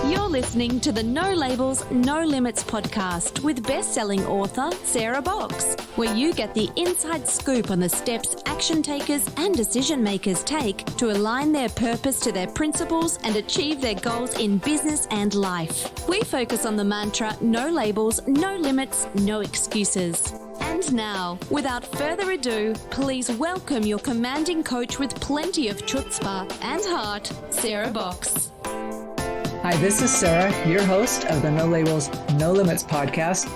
You're listening to the No Labels, No Limits podcast with best-selling author Sarah Box, where you get the inside scoop on the steps action takers and decision makers take to align their purpose to their principles and achieve their goals in business and life. We focus on the mantra, no labels, no limits, no excuses. And now, without further ado, please welcome your commanding coach with plenty of chutzpah and heart, Sarah Box. Hi, this is Sarah, your host of the No Labels, No Limits podcast,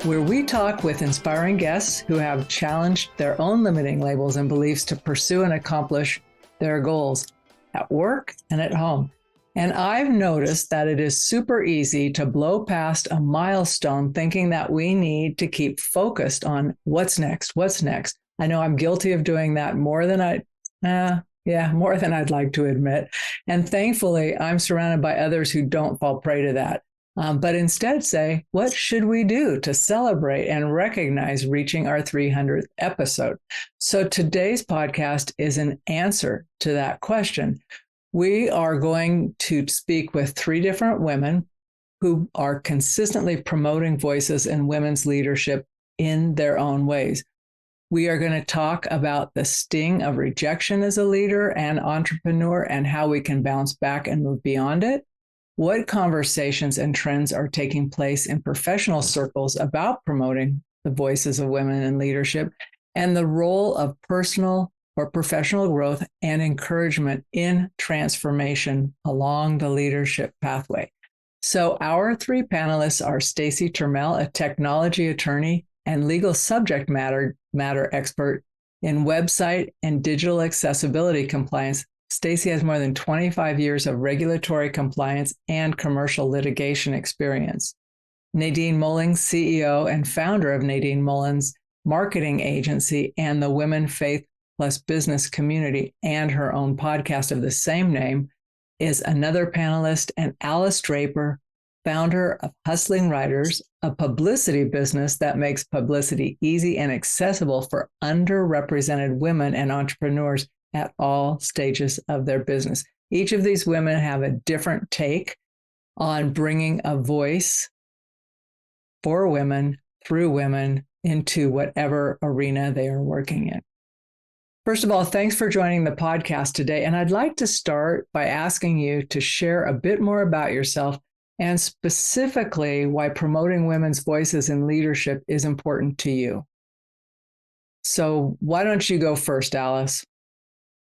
where we talk with inspiring guests who have challenged their own limiting labels and beliefs to pursue and accomplish their goals at work and at home. And I've noticed that it is super easy to blow past a milestone thinking that we need to keep focused on what's next. I know I'm guilty of doing that more than I'd like to admit. And thankfully, I'm surrounded by others who don't fall prey to that, but instead say, what should we do to celebrate and recognize reaching our 300th episode? So today's podcast is an answer to that question. We are going to speak with 3 different women who are consistently promoting voices in women's leadership in their own ways. We are going to talk about the sting of rejection as a leader and entrepreneur and how we can bounce back and move beyond it. What conversations and trends are taking place in professional circles about promoting the voices of women in leadership and the role of personal or professional growth and encouragement in transformation along the leadership pathway. So our 3 panelists are Stacey Turmel, a technology attorney and legal subject matter expert in website and digital accessibility compliance. Stacey has more than 25 years of regulatory compliance and commercial litigation experience. Nadine Mullings, CEO and founder of Nadine Mullings Marketing Agency and the Women Faith Plus Business Community, and her own podcast of the same name, is another panelist, and Alice Draper, founder of Hustling Writers, a publicity business that makes publicity easy and accessible for underrepresented women and entrepreneurs at all stages of their business. Each of these women have a different take on bringing a voice for women, through women, into whatever arena they are working in. First of all, thanks for joining the podcast today. And I'd like to start by asking you to share a bit more about yourself and specifically why promoting women's voices in leadership is important to you. So why don't you go first, Alice?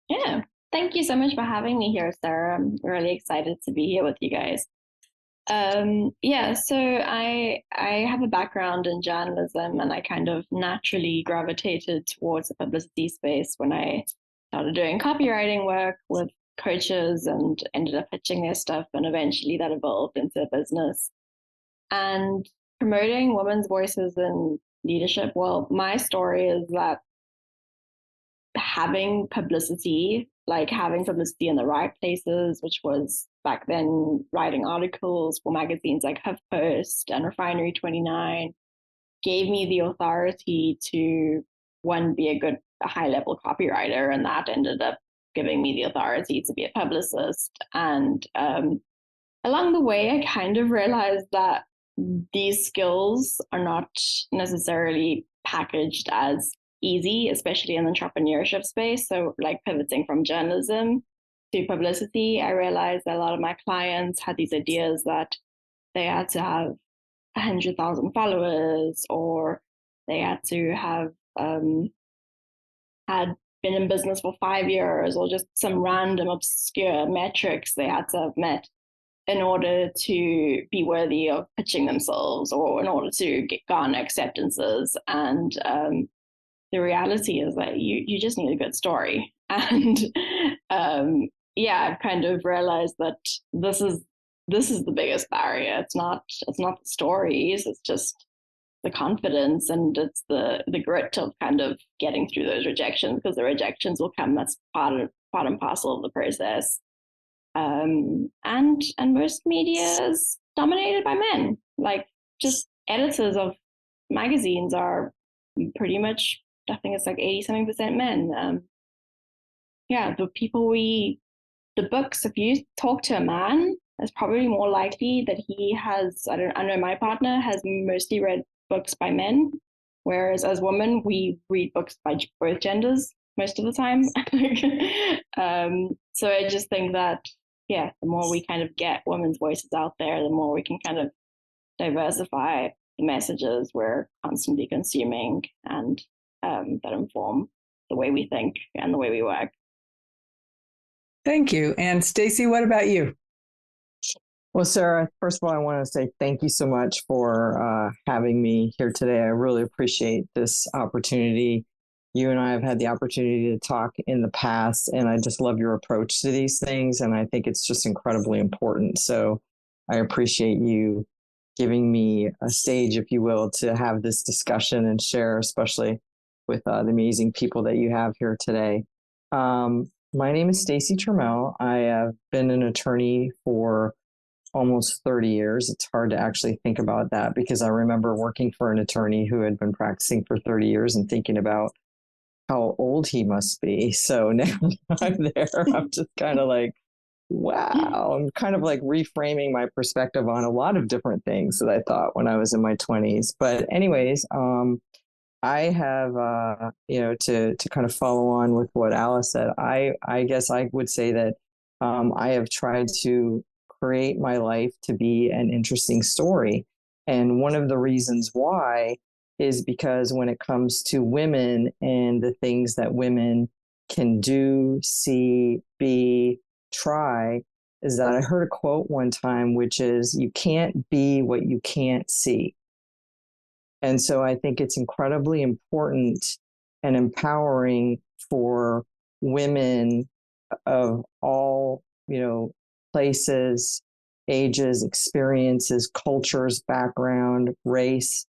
Yeah, thank you so much for having me here, Sarah. I'm really excited to be here with you guys. So I have a background in journalism, and I kind of naturally gravitated towards the publicity space when I started doing copywriting work with coaches and ended up pitching their stuff, and eventually that evolved into a business. And promoting women's voices in leadership, well, my story is that having publicity in the right places, which was back then writing articles for magazines like HuffPost and Refinery 29, gave me the authority to, one, be a high-level copywriter, and that ended up giving me the authority to be a publicist. And along the way, I kind of realized that these skills are not necessarily packaged as easy, especially in the entrepreneurship space. So like pivoting from journalism to publicity, I realized that a lot of my clients had these ideas that they had to have 100,000 followers, or they had to have had been in business for 5 years, or just some random obscure metrics they had to have met in order to be worthy of pitching themselves, or in order to garner acceptances. And the reality is that you just need a good story. And I've kind of realized that this is the biggest barrier. It's not the stories, it's just the confidence, and it's the grit of kind of getting through those rejections, because the rejections will come. That's part and parcel of the process. And most media is dominated by men. Like, just editors of magazines are pretty much, I think it's like 80-something% men. The books, if you talk to a man, it's probably more likely that he has, I know my partner has mostly read books by men, whereas as women, we read books by both genders most of the time. So I just think that, the more we kind of get women's voices out there, the more we can kind of diversify the messages we're constantly consuming and that inform the way we think and the way we work. Thank you. And Stacey, what about you? Well, Sarah, first of all, I want to say thank you so much for having me here today. I really appreciate this opportunity. You and I have had the opportunity to talk in the past, and I just love your approach to these things. And I think it's just incredibly important. So I appreciate you giving me a stage, if you will, to have this discussion and share, especially with the amazing people that you have here today. My name is Stacey Turmel. I have been an attorney for almost 30 years. It's hard to actually think about that because I remember working for an attorney who had been practicing for 30 years and thinking about how old he must be. So now I'm there, I'm just kind of like, wow, I'm kind of like reframing my perspective on a lot of different things that I thought when I was in my 20s. But anyways, I have, to kind of follow on with what Alice said, I guess I would say that I have tried to create my life to be an interesting story. And one of the reasons why is because when it comes to women and the things that women can do, see, be, try, is that I heard a quote one time, which is, you can't be what you can't see. And so I think it's incredibly important and empowering for women of all, places, ages, experiences, cultures, background, race,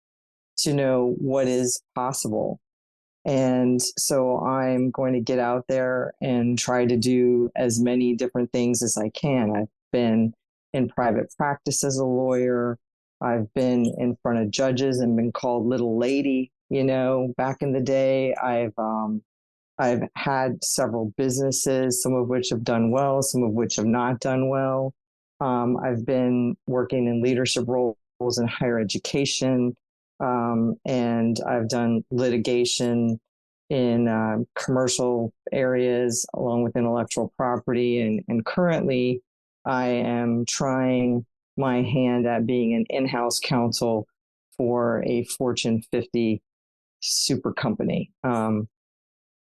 to know what is possible. And so I'm going to get out there and try to do as many different things as I can. I've been in private practice as a lawyer. I've been in front of judges and been called little lady, back in the day. I've had several businesses, some of which have done well, some of which have not done well. I've been working in leadership roles in higher education, and I've done litigation in commercial areas along with intellectual property. And currently, I am trying my hand at being an in-house counsel for a Fortune 50 super company.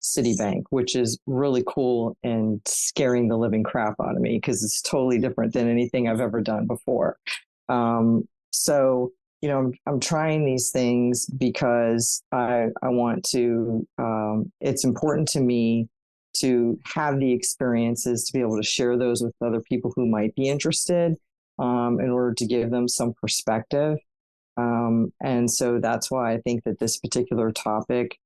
Citibank, which is really cool and scaring the living crap out of me because it's totally different than anything I've ever done before. So, I'm trying these things because I want to, it's important to me to have the experiences to be able to share those with other people who might be interested, in order to give them some perspective. And so that's why I think that this particular topic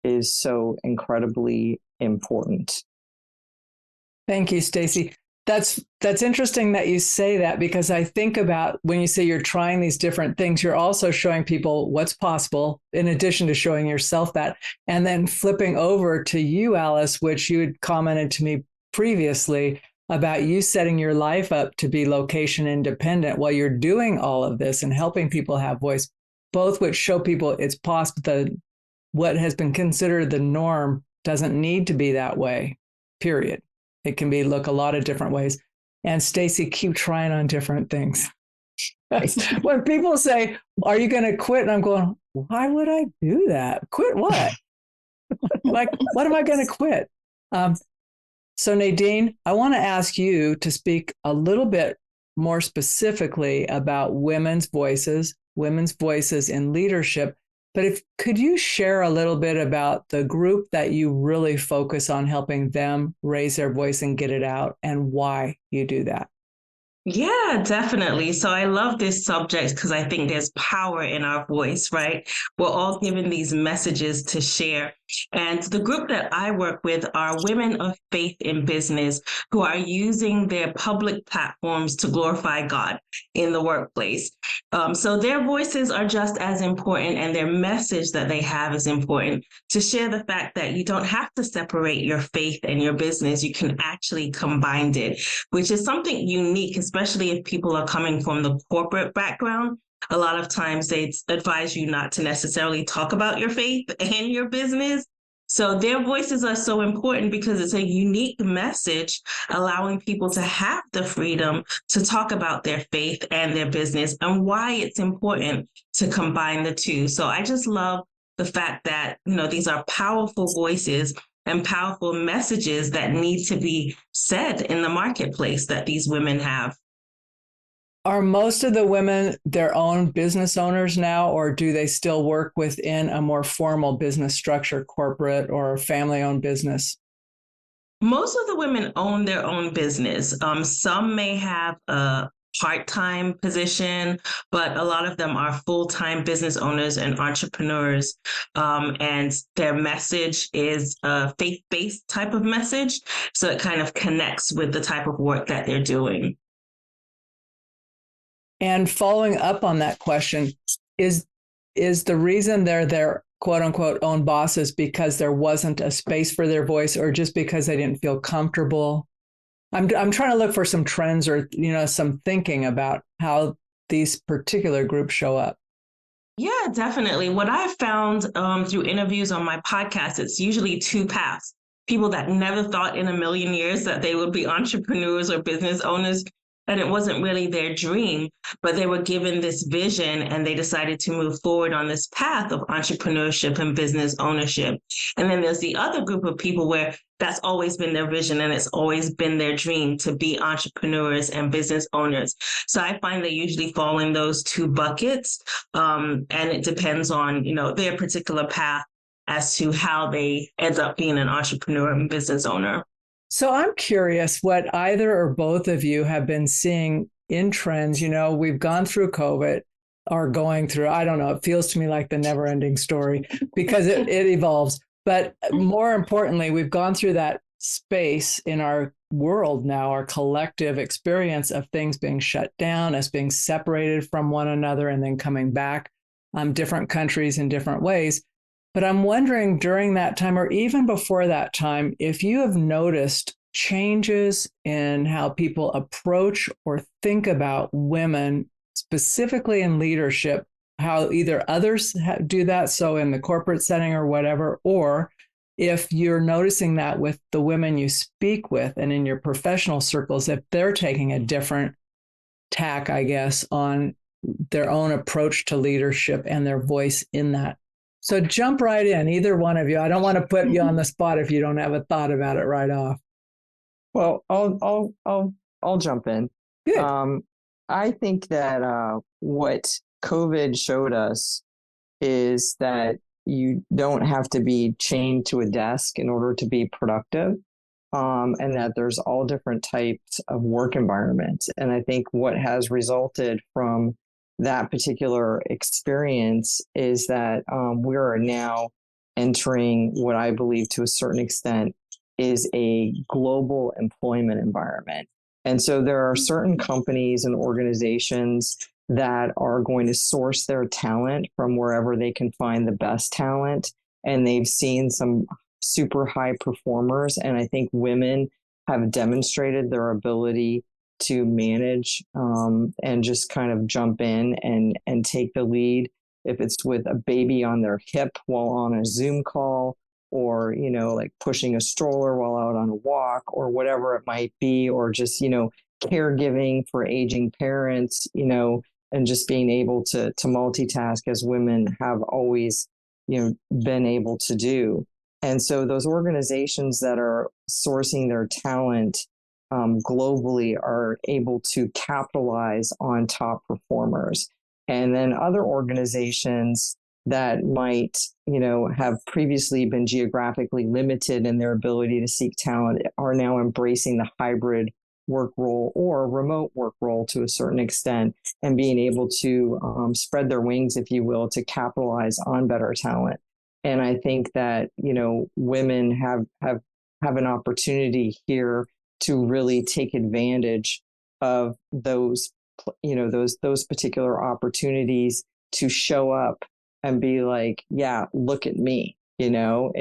is so incredibly important. Thank you, Stacey. That's interesting that you say that, because I think about when you say you're trying these different things, you're also showing people what's possible in addition to showing yourself that, and then flipping over to you, Alice, which you had commented to me previously about you setting your life up to be location independent while you're doing all of this and helping people have voice, both which show people it's possible. What has been considered the norm doesn't need to be that way, period. It can look a lot of different ways. And Stacey, keep trying on different things. When people say, are you going to quit? And I'm going, why would I do that? Quit what? Like, what am I going to quit? So Nadine, I want to ask you to speak a little bit more specifically about women's voices in leadership. But could you share a little bit about the group that you really focus on helping them raise their voice and get it out, and why you do that? Yeah, definitely. So I love this subject because I think there's power in our voice, right? We're all given these messages to share. And the group that I work with are women of faith in business who are using their public platforms to glorify God in the workplace. So their voices are just as important, and their message that they have is important to share the fact that you don't have to separate your faith and your business. You can actually combine it, which is something unique, especially if people are coming from the corporate background. A lot of times they advise you not to necessarily talk about your faith and your business. So their voices are so important because it's a unique message, allowing people to have the freedom to talk about their faith and their business and why it's important to combine the two. So I just love the fact that, these are powerful voices and powerful messages that need to be said in the marketplace that these women have. Are most of the women their own business owners now, or do they still work within a more formal business structure, corporate or family-owned business? Most of the women own their own business. Some may have a part-time position, but a lot of them are full-time business owners and entrepreneurs. And their message is a faith-based type of message. So it kind of connects with the type of work that they're doing. And following up on that question, is the reason they're their quote unquote own bosses because there wasn't a space for their voice, or just because they didn't feel comfortable? I'm trying to look for some trends or, some thinking about how these particular groups show up. Yeah, definitely. What I've found through interviews on my podcast, it's usually two paths. People that never thought in a million years that they would be entrepreneurs or business owners, and it wasn't really their dream, but they were given this vision and they decided to move forward on this path of entrepreneurship and business ownership. And then there's the other group of people where that's always been their vision and it's always been their dream to be entrepreneurs and business owners. So I find they usually fall in those two buckets. And it depends on, their particular path as to how they end up being an entrepreneur and business owner. So I'm curious what either or both of you have been seeing in trends. We've gone through COVID, or going through, I don't know, it feels to me like the never ending story because it evolves. But more importantly, we've gone through that space in our world now, our collective experience of things being shut down, us being separated from one another and then coming back, different countries in different ways. But I'm wondering during that time, or even before that time, if you have noticed changes in how people approach or think about women, specifically in leadership, how either others do that, so in the corporate setting or whatever, or if you're noticing that with the women you speak with and in your professional circles, if they're taking a different tack, I guess, on their own approach to leadership and their voice in that. So jump right in, either one of you. I don't want to put you on the spot if you don't have a thought about it right off. Well, I'll jump in. Good. I think that what COVID showed us is that you don't have to be chained to a desk in order to be productive, and that there's all different types of work environments. And I think what has resulted from that particular experience is that we are now entering what I believe to a certain extent is a global employment environment. And so there are certain companies and organizations that are going to source their talent from wherever they can find the best talent. And they've seen some super high performers. And I think women have demonstrated their ability to manage and just kind of jump in and take the lead. If it's with a baby on their hip while on a Zoom call, or, like pushing a stroller while out on a walk, or whatever it might be, or just, caregiving for aging parents, and just being able to multitask as women have always, been able to do. And so those organizations that are sourcing their talent globally are able to capitalize on top performers. And then other organizations that might, have previously been geographically limited in their ability to seek talent are now embracing the hybrid work role or remote work role to a certain extent, and being able to spread their wings, if you will, to capitalize on better talent. And I think that, women have an opportunity here to really take advantage of those, those particular opportunities to show up and be like, yeah, look at me, and I'm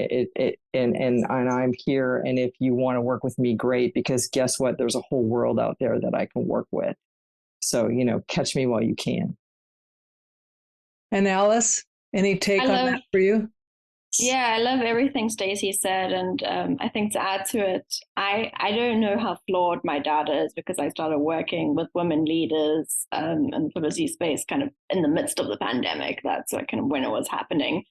here. And if you want to work with me, great, because guess what? There's a whole world out there that I can work with. So, catch me while you can. And Alice, any take on that for you? Yeah, I love everything Stacey said. And I think to add to it, I don't know how flawed my data is, because I started working with women leaders in the publicity space kind of in the midst of the pandemic. That's kind of when it was happening.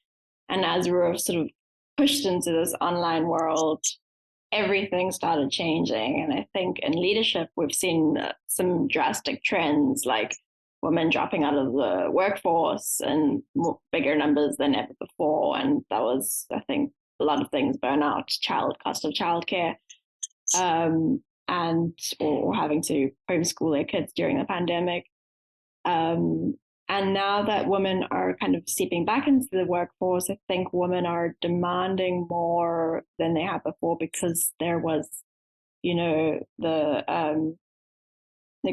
And as we were sort of pushed into this online world, everything started changing. And I think in leadership, we've seen some drastic trends, like women dropping out of the workforce in bigger numbers than ever before. And that was, I think, a lot of things: burnout, cost of childcare, or having to homeschool their kids during the pandemic. And now that women are kind of seeping back into the workforce, I think women are demanding more than they have before, because there was, the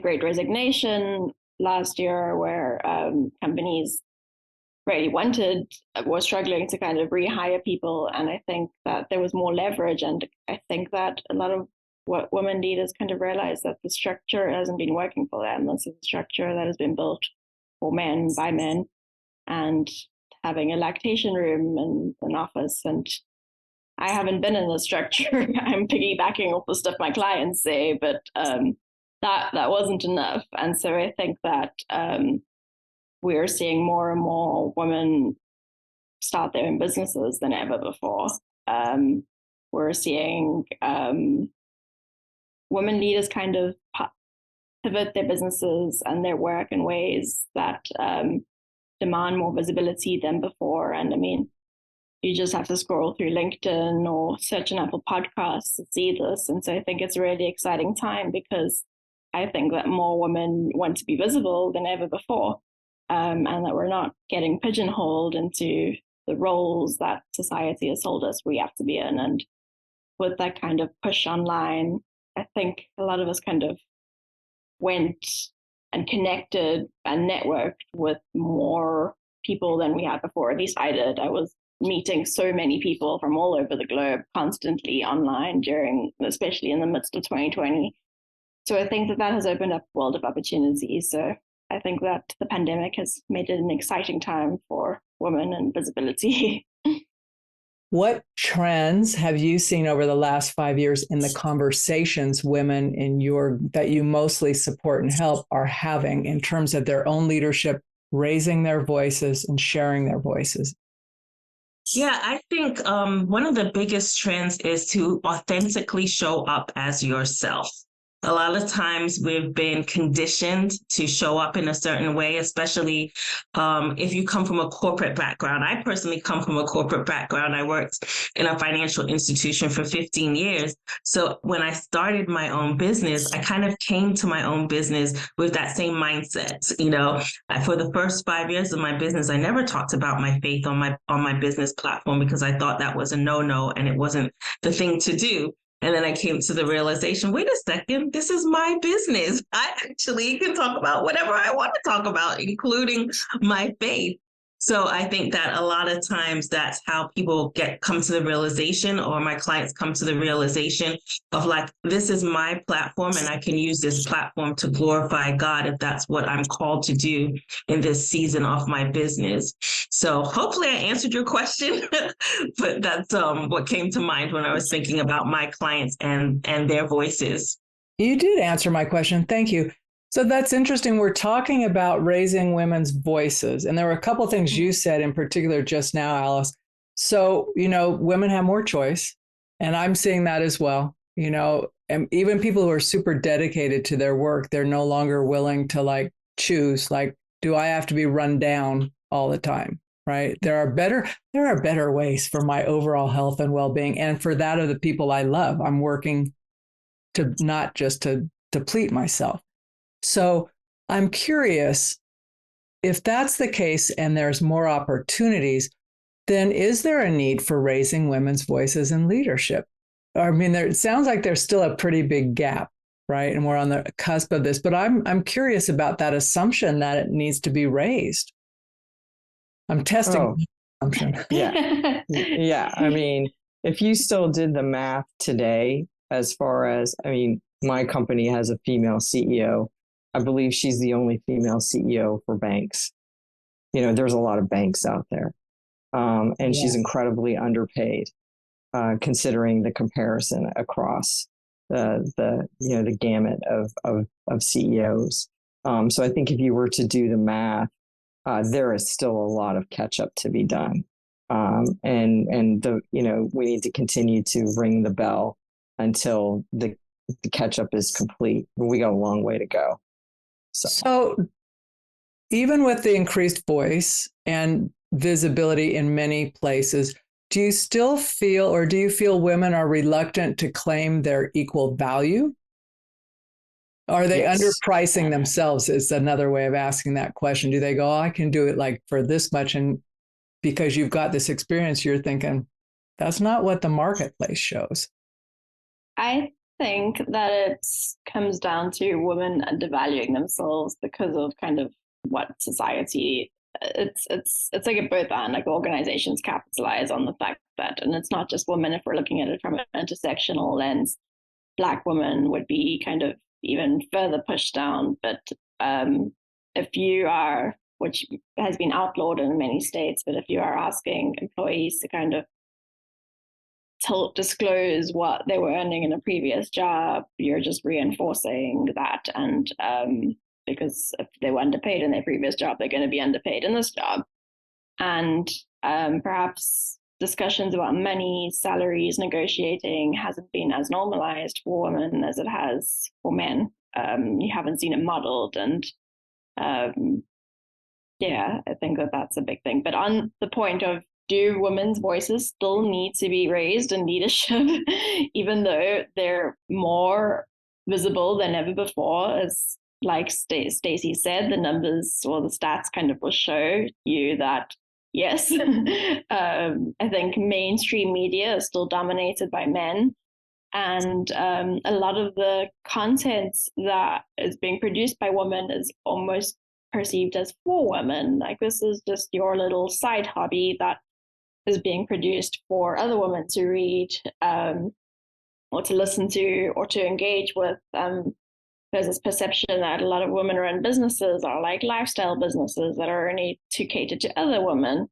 Great Resignation last year, where companies really were struggling to kind of rehire people. And I think that there was more leverage. And I think that a lot of what women leaders kind of realized that the structure hasn't been working for them. This is a structure that has been built for men by men, and having a lactation room and an office. And I haven't been in the structure. I'm piggybacking off the stuff my clients say, but that wasn't enough. And so I think that we're seeing more and more women start their own businesses than ever before. We're seeing women leaders kind of pivot their businesses and their work in ways that demand more visibility than before. And I mean, you just have to scroll through LinkedIn or search an Apple Podcasts to see this. And so I think it's a really exciting time, because I think that more women want to be visible than ever before, and that we're not getting pigeonholed into the roles that society has told us we have to be in. And with that kind of push online, I think a lot of us kind of went and connected and networked with more people than we had before. At least I did. I was meeting so many people from all over the globe constantly online especially in the midst of 2020. So I think that has opened up a world of opportunities. So I think that the pandemic has made it an exciting time for women and visibility. What trends have you seen over the last 5 years in the conversations women that you mostly support and help are having in terms of their own leadership, raising their voices and sharing their voices? Yeah, I think one of the biggest trends is to authentically show up as yourself. A lot of times we've been conditioned to show up in a certain way, especially if you come from a corporate background. I personally come from a corporate background. I worked in a financial institution for 15 years. So when I started my own business, I kind of came to my own business with that same mindset. For the first 5 years of my business, I never talked about my faith on my business platform, because I thought that was a no-no and it wasn't the thing to do. And then I came to the realization, wait a second, this is my business. I actually can talk about whatever I want to talk about, including my faith. So I think that a lot of times that's how people come to the realization, or my clients come to the realization of like, this is my platform and I can use this platform to glorify God if that's what I'm called to do in this season of my business. So hopefully I answered your question, but that's what came to mind when I was thinking about my clients and their voices. You did answer my question. Thank you. So that's interesting. We're talking about raising women's voices. And there were a couple of things you said in particular just now, Alice. So, women have more choice. And I'm seeing that as well. And even people who are super dedicated to their work, they're no longer willing to choose, do I have to be run down all the time? Right. There are better ways for my overall health and well-being. And for that of the people I love, I'm working to not just to deplete myself. So I'm curious, if that's the case and there's more opportunities, then is there a need for raising women's voices in leadership? I mean, it sounds like there's still a pretty big gap, right? And we're on the cusp of this, but I'm curious about that assumption that it needs to be raised. I'm testing the assumption. Yeah. Yeah. I mean, if you still did the math today, as far as, I mean, my company has a female CEO. I believe she's the only female CEO for banks. There's a lot of banks out there. And she's incredibly underpaid, considering the comparison across the gamut of CEOs. So I think if you were to do the math, there is still a lot of catch up to be done. And we need to continue to ring the bell until the catch up is complete. We got a long way to go. So even with the increased voice and visibility in many places, do you still feel, or do you feel women are reluctant to claim their equal value? Are they underpricing themselves is another way of asking that question. Do they go, I can do it like for this much, and because you've got this experience, you're thinking, that's not what the marketplace shows? I think that it comes down to women undervaluing themselves because of kind of what society, it's like a both and, like organizations capitalize on the fact that, and it's not just women, if we're looking at it from an intersectional lens, Black women would be kind of even further pushed down. But if you are, which has been outlawed in many states, but if you are asking employees to kind of disclose what they were earning in a previous job, you're just reinforcing that. And because if they were underpaid in their previous job, they're going to be underpaid in this job. And perhaps discussions about money, salaries, negotiating hasn't been as normalized for women as it has for men. You haven't seen it modeled. And I think that that's a big thing. But on the point of, do women's voices still need to be raised in leadership, even though they're more visible than ever before? As like Stacey said, the numbers or the stats kind of will show you that, yes, I think mainstream media is still dominated by men. And a lot of the content that is being produced by women is almost perceived as for women. Like, this is just your little side hobby that is being produced for other women to read or to listen to or to engage with. There's this perception that a lot of women-run businesses are like lifestyle businesses that are only to cater to other women.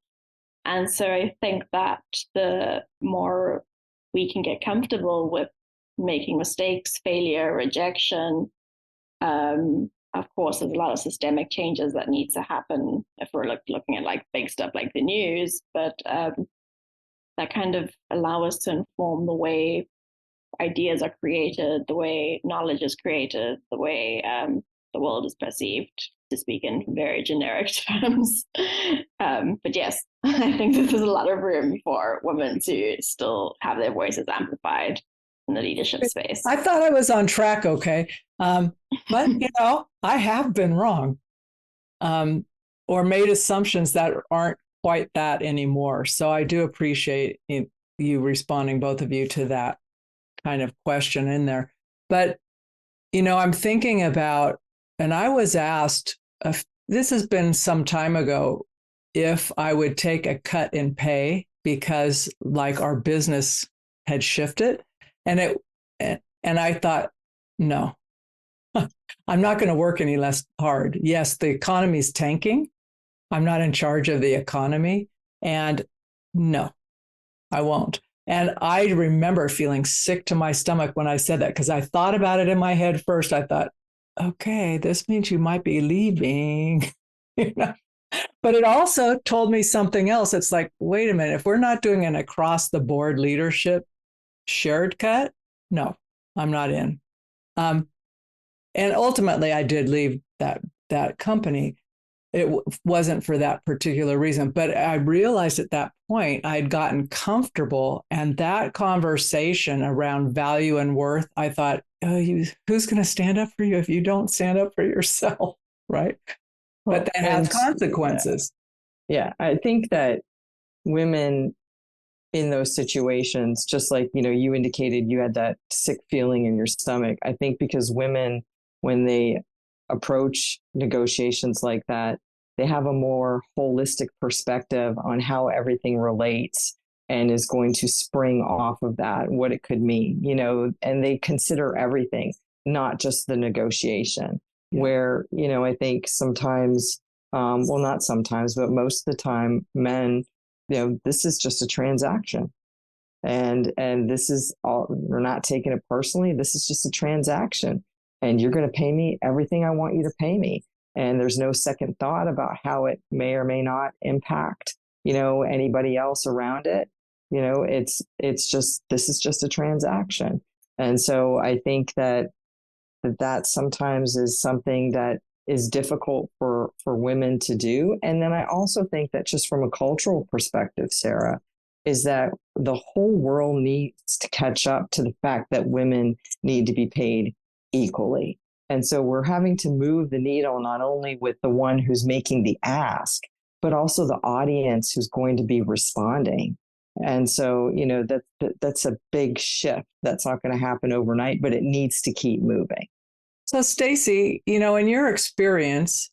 And so I think that the more we can get comfortable with making mistakes, failure, rejection, of course, there's a lot of systemic changes that need to happen if we're looking at like big stuff like the news, but that kind of allow us to inform the way ideas are created, the way knowledge is created, the way the world is perceived, to speak in very generic terms. But yes, I think that there's a lot of room for women to still have their voices amplified in the leadership space. I thought I was on track, okay. But, I have been wrong or made assumptions that aren't quite that anymore. So I do appreciate you responding, both of you, to that kind of question in there. But, I'm thinking about, and I was asked, this has been some time ago, if I would take a cut in pay because like our business had shifted. And I thought, no, I'm not going to work any less hard. Yes, the economy's tanking. I'm not in charge of the economy. And no, I won't. And I remember feeling sick to my stomach when I said that, because I thought about it in my head first. I thought, okay, this means you might be leaving. But it also told me something else. It's like, wait a minute, if we're not doing an across the board leadership shared cut, no, I'm not in. And ultimately, I did leave that company. It wasn't for that particular reason, but I realized at that point I had gotten comfortable, and that conversation around value and worth, I thought, who's going to stand up for you if you don't stand up for yourself, right? But that has consequences. Yeah, I think that women in those situations, just like, you indicated you had that sick feeling in your stomach. I think because women, when they approach negotiations like that, they have a more holistic perspective on how everything relates and is going to spring off of that, what it could mean, and they consider everything, not just the negotiation. Yeah. Where, I think sometimes, well, not sometimes, but most of the time, men, this is just a transaction. And this is all, we're not taking it personally. This is just a transaction. And you're going to pay me everything I want you to pay me. And there's no second thought about how it may or may not impact, anybody else around it. It's just, this is just a transaction. And so I think that sometimes is something that is difficult for women to do. And then I also think that just from a cultural perspective, Sarah, is that the whole world needs to catch up to the fact that women need to be paid equally. And so we're having to move the needle, not only with the one who's making the ask, but also the audience who's going to be responding. And so, that's a big shift. That's not going to happen overnight, but it needs to keep moving. So, Stacey, in your experience,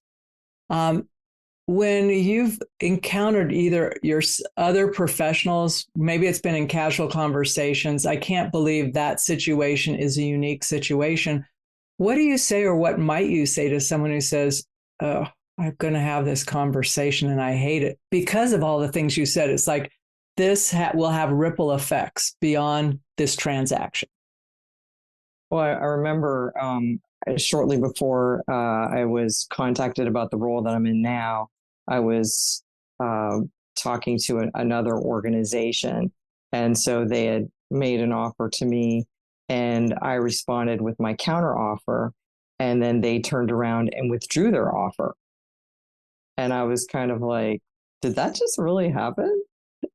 when you've encountered either your other professionals, maybe it's been in casual conversations, I can't believe that situation is a unique situation. What do you say, or what might you say to someone who says, oh, I'm going to have this conversation and I hate it because of all the things you said? It's like this will have ripple effects beyond this transaction. Well, I remember shortly before I was contacted about the role that I'm in now, I was talking to another organization. And so they had made an offer to me, and I responded with my counter offer. And then they turned around and withdrew their offer. And I was kind of like, did that just really happen?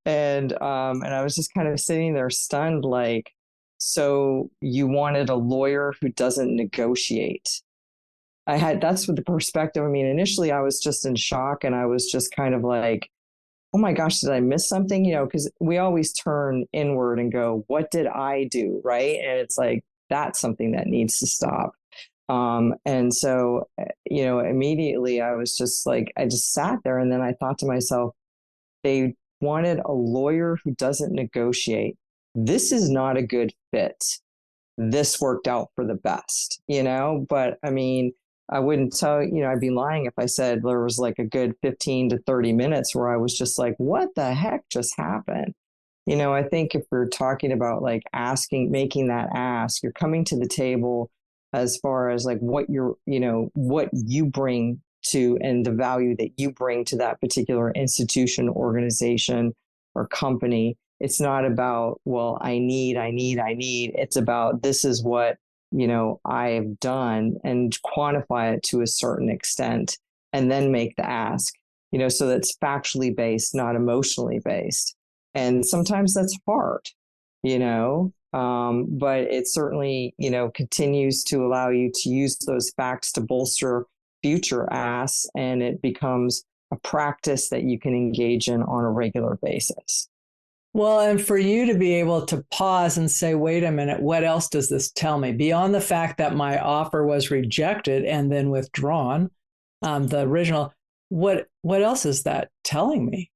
And I was just kind of sitting there stunned, like, so you wanted a lawyer who doesn't negotiate. That's what the perspective. I mean, initially I was just in shock, and I was just kind of like, oh my gosh, did I miss something? Because we always turn inward and go, what did I do? Right. And it's like, that's something that needs to stop. And so, immediately I was just like, I just sat there, and then I thought to myself, they wanted a lawyer who doesn't negotiate. This is not a good fit. This worked out for the best, but I mean, I wouldn't tell, I'd be lying if I said there was like a good 15 to 30 minutes where I was just like, what the heck just happened? I think if we're talking about like making that ask, you're coming to the table as far as like what what you bring to, and the value that you bring to that particular institution, organization, or company. It's not about, well, I need. It's about, this is what, I've done, and quantify it to a certain extent, and then make the ask, so that's factually based, not emotionally based. And sometimes that's hard, but it certainly, continues to allow you to use those facts to bolster future asks, and it becomes a practice that you can engage in on a regular basis. Well, and for you to be able to pause and say, wait a minute, what else does this tell me? Beyond the fact that my offer was rejected and then withdrawn, the original, what else is that telling me?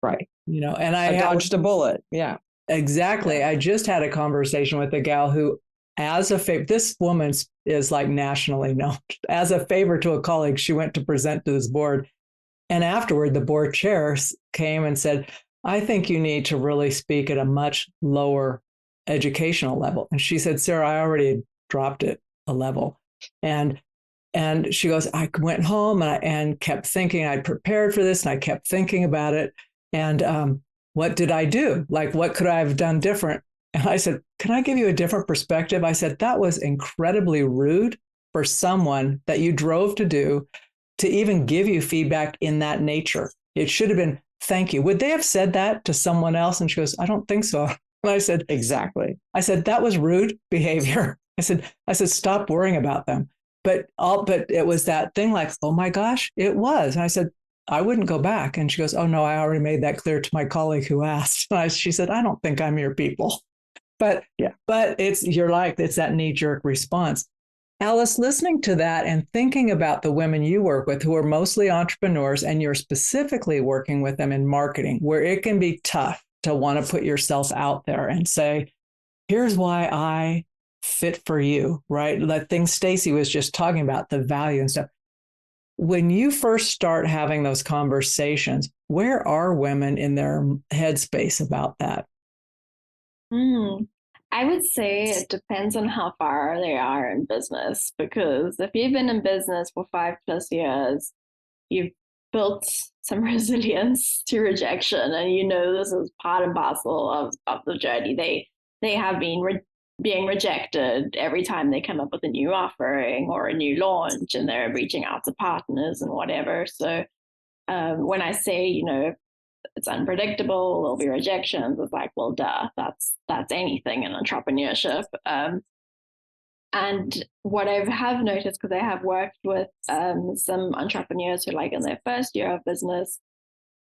Right. And I dodged a bullet. Yeah. Exactly. Yeah. I just had a conversation with a gal who, as a favor, this woman is like nationally known. As a favor to a colleague, she went to present to this board. And afterward, the board chair came and said, I think you need to really speak at a much lower educational level. And she said, Sarah, I already dropped it a level. And she goes, I went home and kept thinking, I'd prepared for this, and I kept thinking about it. And what did I do? Like, what could I have done different? And I said, can I give you a different perspective? I said, that was incredibly rude for someone that you drove to even give you feedback in that nature. It should have been, thank you. Would they have said that to someone else? And she goes, I don't think so. And I said, exactly. I said, that was rude behavior. I said, stop worrying about them. But it was that thing like, oh my gosh, it was. And I said, I wouldn't go back. And she goes, oh no, I already made that clear to my colleague who asked. She said, I don't think I'm your people. But it's that knee-jerk response. Alice, listening to that and thinking about the women you work with who are mostly entrepreneurs, and you're specifically working with them in marketing, where it can be tough to want to put yourself out there and say, here's why I fit for you, right? That thing Stacey was just talking about, the value and stuff. When you first start having those conversations, where are women in their headspace about that? I would say it depends on how far they are in business, because if you've been in business for 5+ years, you've built some resilience to rejection, and you know this is part and parcel of the journey. They have been being rejected every time they come up with a new offering or a new launch, and they're reaching out to partners and whatever. So when I say, it's unpredictable, there'll be rejections, it's like, well, duh, that's anything in entrepreneurship. And what I have noticed, because I have worked with some entrepreneurs who are like in their first year of business,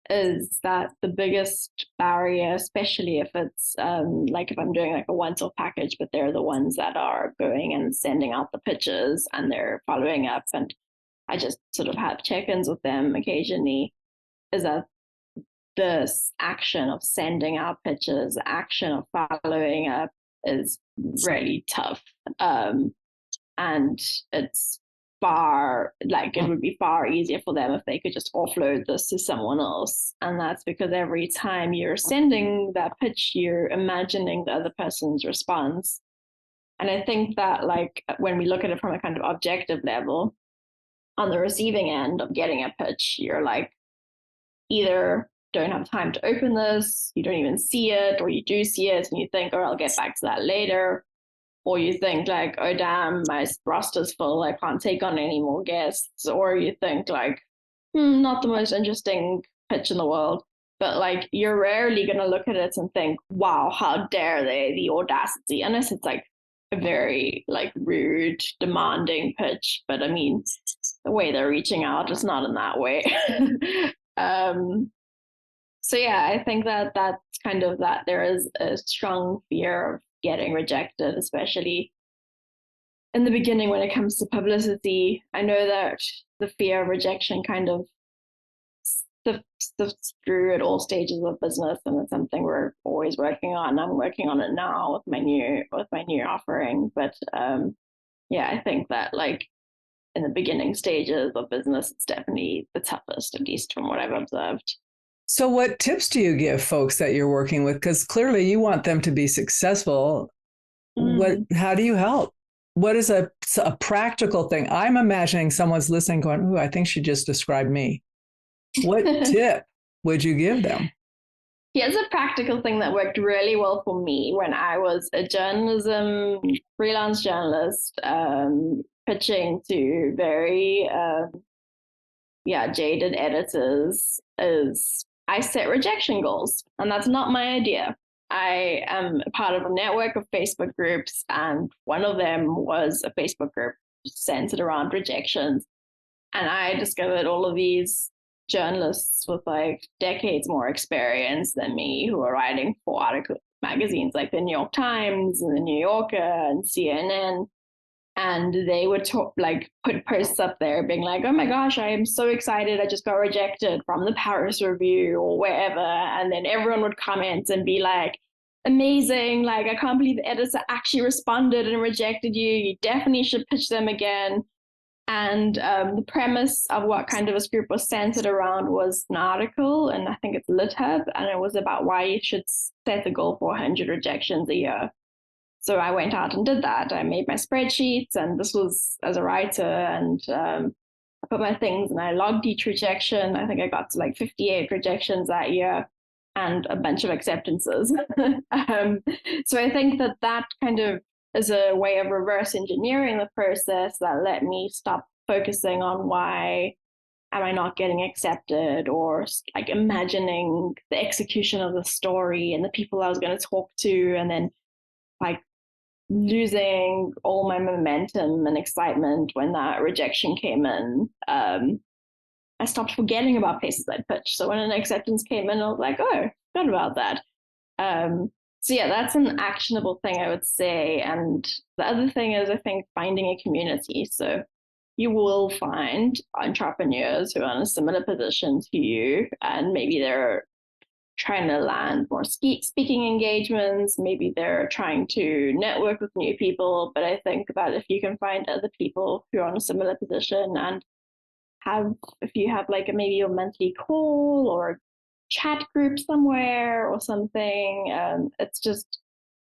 is that the biggest barrier, especially if it's like if I'm doing like a once-off package, but they're the ones that are going and sending out the pitches and they're following up, and I just sort of have check-ins with them occasionally, is that this action of sending out pitches, action of following up is really tough. And it's it would be far easier for them if they could just offload this to someone else. And that's because every time you're sending that pitch, you're imagining the other person's response. And I think that when we look at it from a kind of objective level, on the receiving end of getting a pitch, you're like, either don't have time to open this, you don't even see it, or you do see it and you think, oh, I'll get back to that later. Or you think like, oh, damn, my roster's full, I can't take on any more guests. Or you think like, not the most interesting pitch in the world. But you're rarely going to look at it and think, wow, how dare they, the audacity, unless it's like a very rude, demanding pitch. But I mean, the way they're reaching out is not in that way. So yeah, I think that's kind of that there is a strong fear of getting rejected, especially in the beginning when it comes to publicity. I know that the fear of rejection kind of sifts through at all stages of business, and it's something we're always working on. I'm working on it now with my new offering. But yeah, I think that in the beginning stages of business, it's definitely the toughest, at least from what I've observed. So what tips do you give folks that you're working with? Because clearly you want them to be successful. How do you help? What is a practical thing? I'm imagining someone's listening going, ooh, I think she just described me. What tip would you give them? Here's a practical thing that worked really well for me when I was a freelance journalist, pitching to very jaded editors, is I set rejection goals. And that's not my idea. I am a part of a network of Facebook groups, and one of them was a Facebook group centered around rejections. And I discovered all of these journalists with decades more experience than me who were writing for magazines like the New York Times and the New Yorker and CNN. And they would put posts up there being like, oh my gosh, I am so excited, I just got rejected from the Paris Review or wherever. And then everyone would comment and be like, amazing, I can't believe the editor actually responded and rejected you. You definitely should pitch them again. And the premise of what kind of this group was centered around was an article, and I think it's LitHub, and it was about why you should set a goal for 100 rejections a year. So I went out and did that. I made my spreadsheets, and this was as a writer, and I put my things and I logged each rejection. I think I got to 58 rejections that year and a bunch of acceptances. So I think that kind of is a way of reverse engineering the process that let me stop focusing on why am I not getting accepted, or imagining the execution of the story and the people I was going to talk to, and then losing all my momentum and excitement when that rejection came in. I stopped forgetting about places I'd pitched. So when an acceptance came in, I was like, oh, forgot about that. So yeah, that's an actionable thing, I would say. And the other thing is, I think, finding a community. So you will find entrepreneurs who are in a similar position to you, and maybe they're trying to land more speaking engagements. Maybe they're trying to network with new people. But I think that if you can find other people who are in a similar position and if you have like maybe a monthly call or chat group somewhere or something, it's just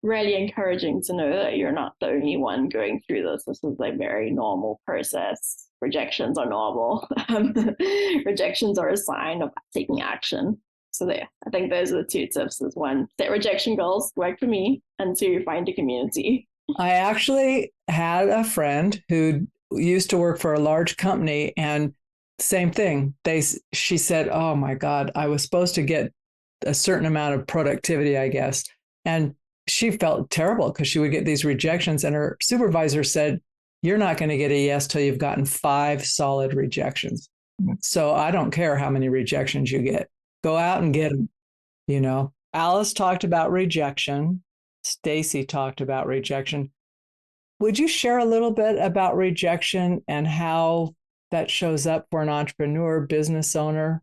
really encouraging to know that you're not the only one going through this. This is a very normal process. Rejections are normal. Rejections are a sign of taking action. So there, I think those are the two tips: is one, set rejection goals, work for me, and two, find a community. I actually had a friend who used to work for a large company, and same thing. She said, oh my God, I was supposed to get a certain amount of productivity, I guess. And she felt terrible because she would get these rejections. And her supervisor said, you're not going to get a yes till you've gotten 5 solid rejections. So I don't care how many rejections you get. Go out and get them. You know, Alice talked about rejection. Stacey talked about rejection. Would you share a little bit about rejection and how that shows up for an entrepreneur, business owner?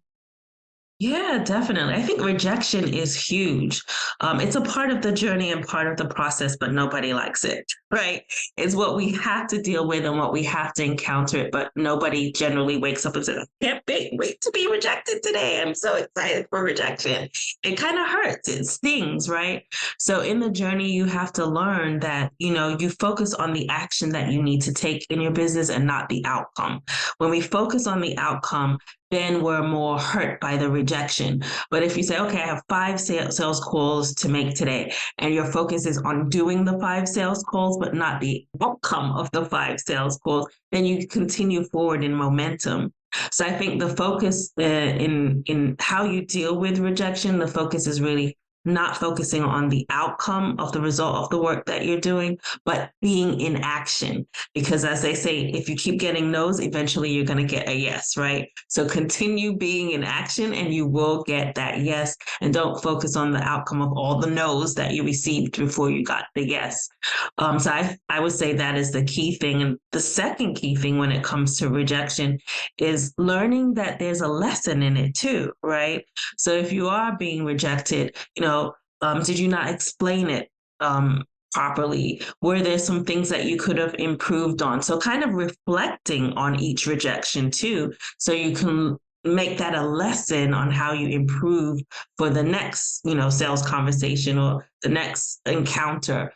Yeah, definitely. I think rejection is huge. It's a part of the journey and part of the process, but nobody likes it, right? It's what we have to deal with and what we have to encounter it, but nobody generally wakes up and says, I can't wait to be rejected today. I'm so excited for rejection. It kind of hurts. It stings, right? So in the journey, you have to learn that, you focus on the action that you need to take in your business and not the outcome. When we focus on the outcome, then we're more hurt by the rejection. But if you say, okay, I have 5 sales calls to make today, and your focus is on doing the 5 sales calls, but not the outcome of the 5 sales calls, then you continue forward in momentum. So I think the focus in how you deal with rejection, the focus is really not focusing on the outcome of the result of the work that you're doing, but being in action. Because as they say, if you keep getting no's, eventually you're going to get a yes, right? So continue being in action and you will get that yes. And don't focus on the outcome of all the no's that you received before you got the yes. So I would say that is the key thing. And the second key thing when it comes to rejection is learning that there's a lesson in it too, right? So if you are being rejected, did you not explain it properly? Were there some things that you could have improved on? So kind of reflecting on each rejection too, so you can make that a lesson on how you improve for the next, sales conversation or the next encounter.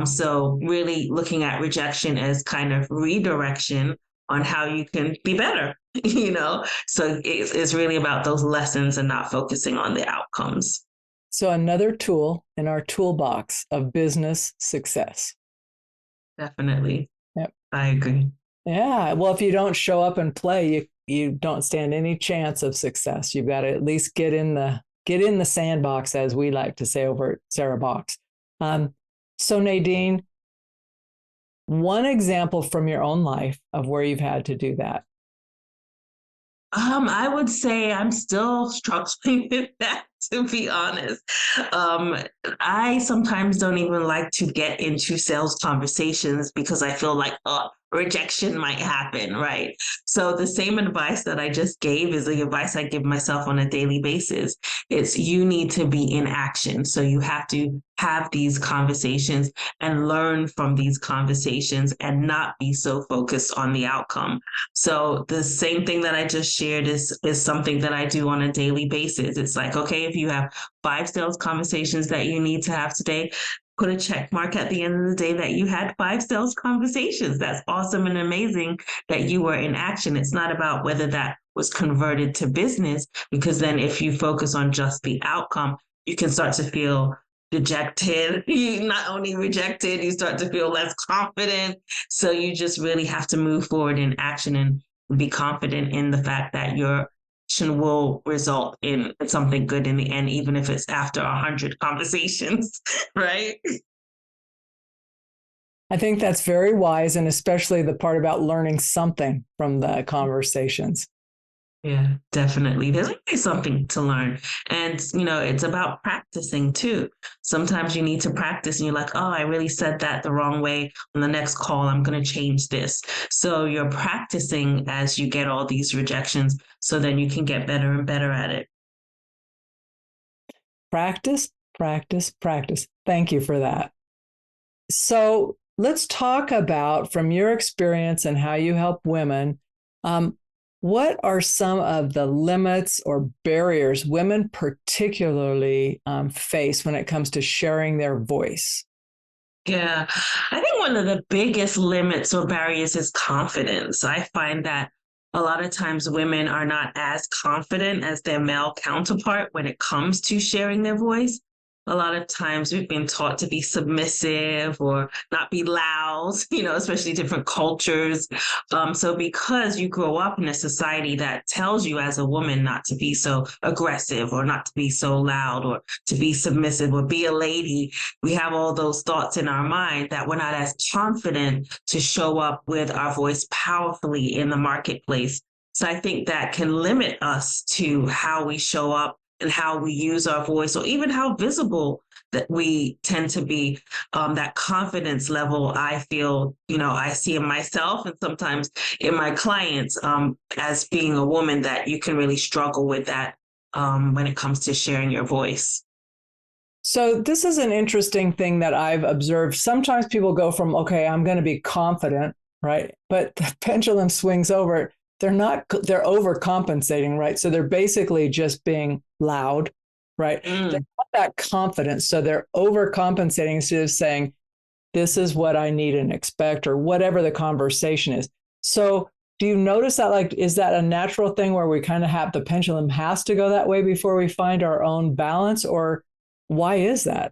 So really looking at rejection as kind of redirection on how you can be better, So it's really about those lessons and not focusing on the outcomes. So another tool in our toolbox of business success. Definitely. Yep. I agree. Yeah. Well, if you don't show up and play, you don't stand any chance of success. You've got to at least get in the sandbox, as we like to say over at Sarah Box. So Nadine, one example from your own life of where you've had to do that. I would say I'm still struggling with that, to be honest. I sometimes don't even like to get into sales conversations because I feel like, rejection might happen, right? So the same advice that I just gave is the advice I give myself on a daily basis. It's you need to be in action. So you have to have these conversations and learn from these conversations and not be so focused on the outcome. So the same thing that I just shared is something that I do on a daily basis. It's like, okay, if you have 5 sales conversations that you need to have today, put a check mark at the end of the day that you had 5 sales conversations. That's awesome and amazing that you were in action. It's not about whether that was converted to business, because then if you focus on just the outcome, you can start to feel dejected. You not only rejected, you start to feel less confident. So you just really have to move forward in action and be confident in the fact that your action will result in something good in the end, even if it's after 100 conversations, right? I think that's very wise, and especially the part about learning something from the conversations. Yeah, definitely. There's always something to learn. And, it's about practicing too. Sometimes you need to practice and you're like, oh, I really said that the wrong way. On the next call, I'm going to change this. So you're practicing as you get all these rejections so then you can get better and better at it. Practice, practice, practice. Thank you for that. So let's talk about, from your experience and how you help women, what are some of the limits or barriers women particularly face when it comes to sharing their voice? Yeah, I think one of the biggest limits or barriers is confidence. I find that a lot of times women are not as confident as their male counterpart when it comes to sharing their voice. A lot of times we've been taught to be submissive or not be loud, especially different cultures. So because you grow up in a society that tells you as a woman not to be so aggressive or not to be so loud or to be submissive or be a lady, we have all those thoughts in our mind that we're not as confident to show up with our voice powerfully in the marketplace. So I think that can limit us to how we show up and how we use our voice, or even how visible that we tend to be. That confidence level, I feel, I see in myself and sometimes in my clients as being a woman, that you can really struggle with that when it comes to sharing your voice. So this is an interesting thing that I've observed. Sometimes people go from, okay, I'm going to be confident, right? But the pendulum swings over. They're overcompensating, right? So they're basically just being loud, right? They're not that confident. So they're overcompensating instead of saying, this is what I need and expect, or whatever the conversation is. So do you notice that, like, is that a natural thing where we kind of have the pendulum has to go that way before we find our own balance, or why is that?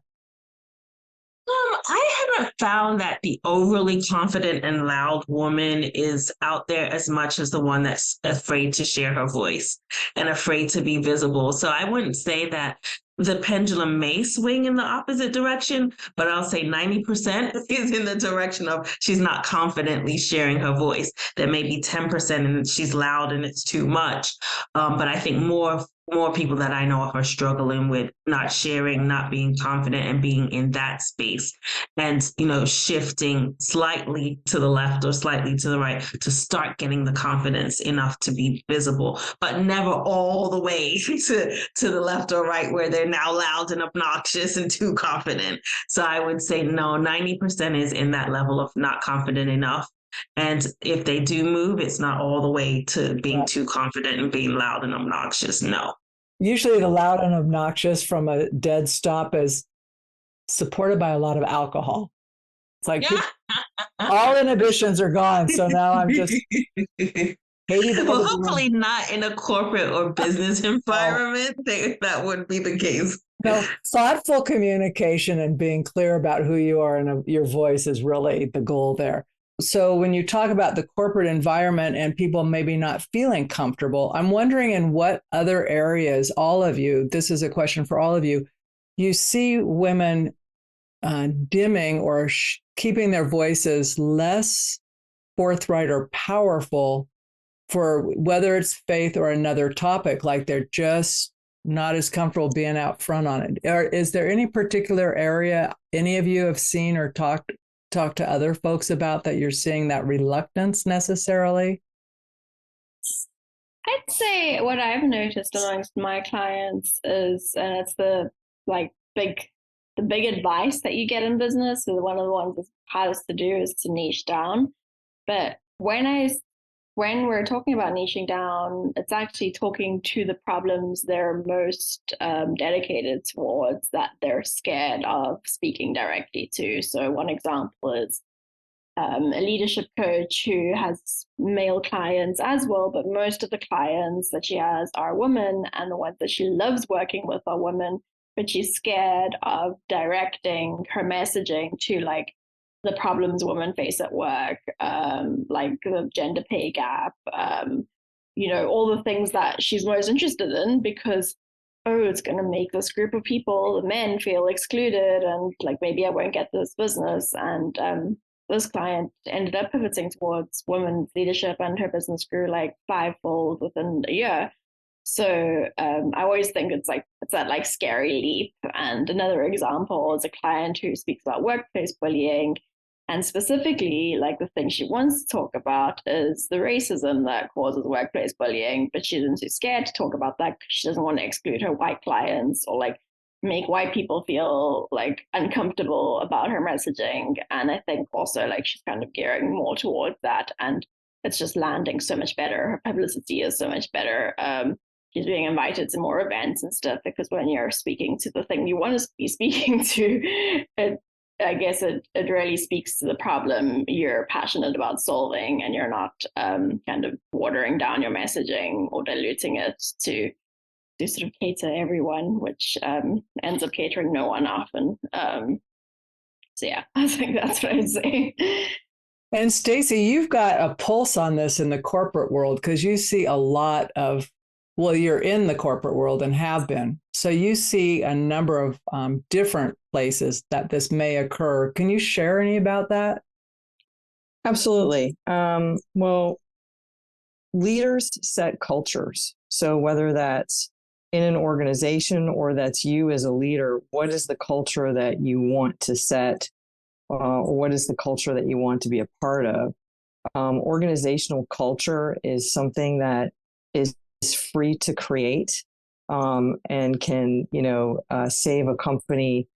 I haven't found that the overly confident and loud woman is out there as much as the one that's afraid to share her voice and afraid to be visible. So I wouldn't say that the pendulum may swing in the opposite direction, but I'll say 90% is in the direction of she's not confidently sharing her voice. There may be 10% and she's loud and it's too much. But I think more people that I know are struggling with not sharing, not being confident, and being in that space, and shifting slightly to the left or slightly to the right to start getting the confidence enough to be visible, but never all the way to the left or right where they're now loud and obnoxious and too confident. So I would say no, 90% is in that level of not confident enough. And if they do move, it's not all the way to being too confident and being loud and obnoxious. No. Usually the loud and obnoxious from a dead stop is supported by a lot of alcohol. It's like all inhibitions are gone. So now I'm just well, hopefully not in a corporate or business environment. That would be the case. No, thoughtful communication and being clear about who you are and your voice is really the goal there. So when you talk about the corporate environment and people maybe not feeling comfortable, I'm wondering in what other areas, all of you, this is a question for all of you, you see women dimming or keeping their voices less forthright or powerful for whether it's faith or another topic, like they're just not as comfortable being out front on it. Or is there any particular area any of you have seen or talked to other folks about that you're seeing that reluctance necessarily? I'd say what I've noticed amongst my clients is, and it's the big advice that you get in business, so one of the ones that's hardest to do is to niche down. But when we're talking about niching down, it's actually talking to the problems they're most dedicated towards, that they're scared of speaking directly to. So one example is a leadership coach who has male clients as well, but most of the clients that she has are women, and the ones that she loves working with are women, but she's scared of directing her messaging to the problems women face at work, like the gender pay gap, all the things that she's most interested in, because, it's going to make this group of people, the men, feel excluded, and maybe I won't get this business. And this client ended up pivoting towards women's leadership, and her business grew like fivefold within a year. So I always think it's that like scary leap. And another example is a client who speaks about workplace bullying. And specifically, like the thing she wants to talk about is the racism that causes workplace bullying, but she's too scared to talk about that because she doesn't want to exclude her white clients or like make white people feel like uncomfortable about her messaging. And I think also like she's kind of gearing more towards that, and it's just landing so much better. Her publicity is so much better. She's being invited to more events and stuff, because when you're speaking to the thing you want to be speaking to, I guess it really speaks to the problem you're passionate about solving, and you're not kind of watering down your messaging or diluting it to sort of cater everyone, which ends up catering no one often. So yeah, I think that's what I'd say. And Stacey, you've got a pulse on this in the corporate world, because you see a lot of, well, you're in the corporate world and have been. So you see a number of different places that this may occur. Can you share any about that? Absolutely. Well, leaders set cultures. So whether that's in an organization or that's you as a leader, what is the culture that you want to set, or what is the culture that you want to be a part of? Organizational culture is something that is free to create, and can, save a company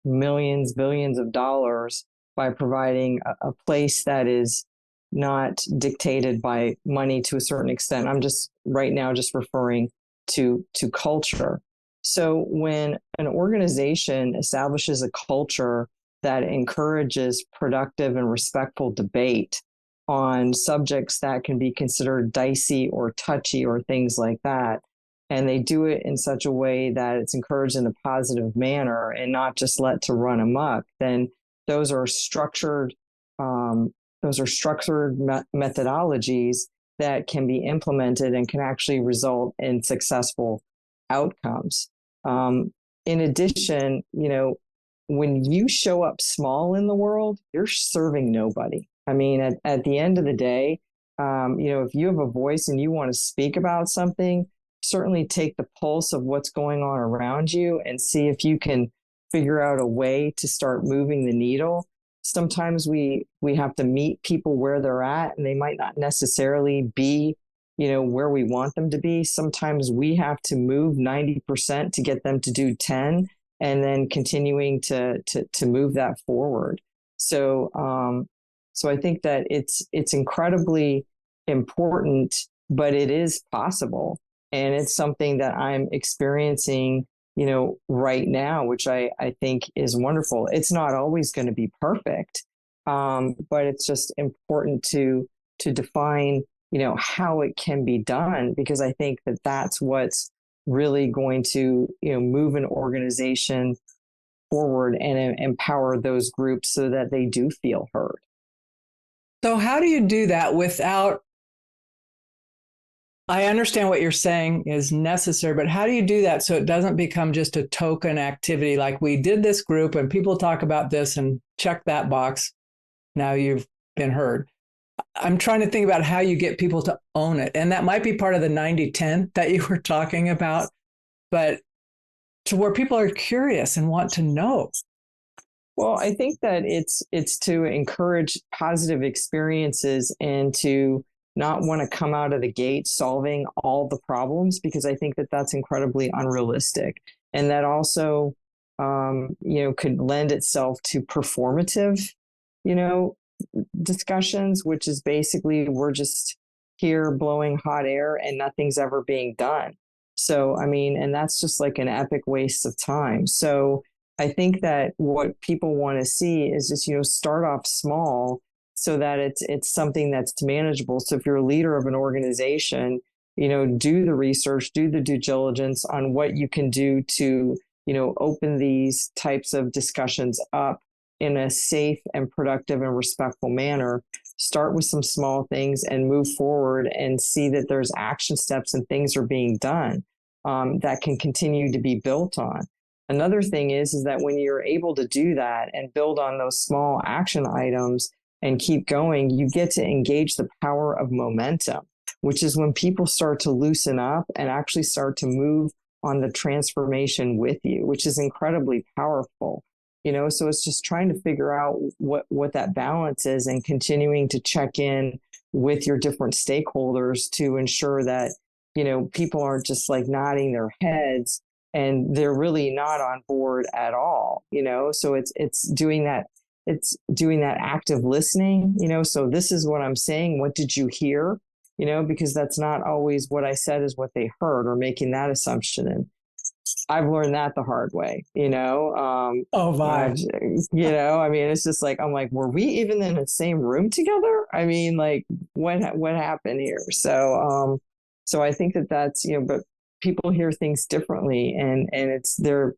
millions, billions of dollars by providing a place that is not dictated by money to a certain extent. I'm just right now just referring to culture. So when an organization establishes a culture that encourages productive and respectful debate on subjects that can be considered dicey or touchy or things like that, and they do it in such a way that it's encouraged in a positive manner and not just let to run amok, then those are structured methodologies that can be implemented and can actually result in successful outcomes. In addition, when you show up small in the world, you're serving nobody. I mean, at the end of the day, if you have a voice and you want to speak about something, certainly take the pulse of what's going on around you and see if you can figure out a way to start moving the needle. Sometimes we have to meet people where they're at, and they might not necessarily be, where we want them to be. Sometimes we have to move 90% to get them to do 10, and then continuing to move that forward. So I think that it's incredibly important, but it is possible, and it's something that I'm experiencing right now, which I think is wonderful. It's not always going to be perfect, but it's just important to define, how it can be done, because I think that that's what's really going to, move an organization forward and empower those groups so that they do feel heard. So how do you do that without, I understand what you're saying is necessary, but how do you do that so it doesn't become just a token activity? Like, we did this group and people talk about this and check that box. Now you've been heard. I'm trying to think about how you get people to own it. And that might be part of the 90-10 that you were talking about, but to where people are curious and want to know. Well, I think that it's to encourage positive experiences and to not want to come out of the gate solving all the problems, because I think that that's incredibly unrealistic. And that also, could lend itself to performative, discussions, which is basically we're just here blowing hot air and nothing's ever being done. So, and that's just like an epic waste of time. So I think that what people want to see is just, start off small so that it's something that's manageable. So if you're a leader of an organization, do the research, do the due diligence on what you can do to, open these types of discussions up in a safe and productive and respectful manner. Start with some small things and move forward and see that there's action steps and things are being done that can continue to be built on. Another thing is that when you're able to do that and build on those small action items and keep going, you get to engage the power of momentum, which is when people start to loosen up and actually start to move on the transformation with you, which is incredibly powerful. So it's just trying to figure out what that balance is and continuing to check in with your different stakeholders to ensure that, people aren't just like nodding their heads and they're really not on board at all, so it's doing that active listening, so this is what I'm saying. What did you hear? Because that's not always what I said is what they heard, or making that assumption. And I've learned that the hard way, Oh, my. I mean, it's just like, I'm like, were we even in the same room together? I mean, like what happened here? So I think that's, but people hear things differently, and it's, they're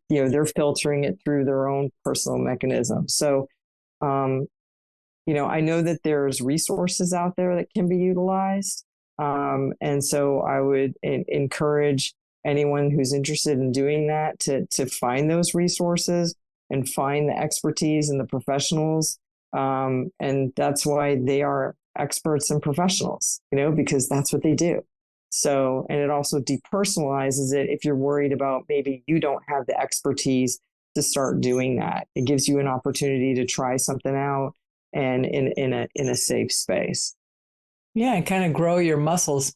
filtering it through their own personal mechanism. So, I know that there's resources out there that can be utilized. And so I would encourage anyone who's interested in doing that to find those resources and find the expertise and the professionals. And that's why they are experts and professionals, because that's what they do. So, and it also depersonalizes it if you're worried about maybe you don't have the expertise to start doing that. It gives you an opportunity to try something out and in a safe space. Yeah, and kind of grow your muscles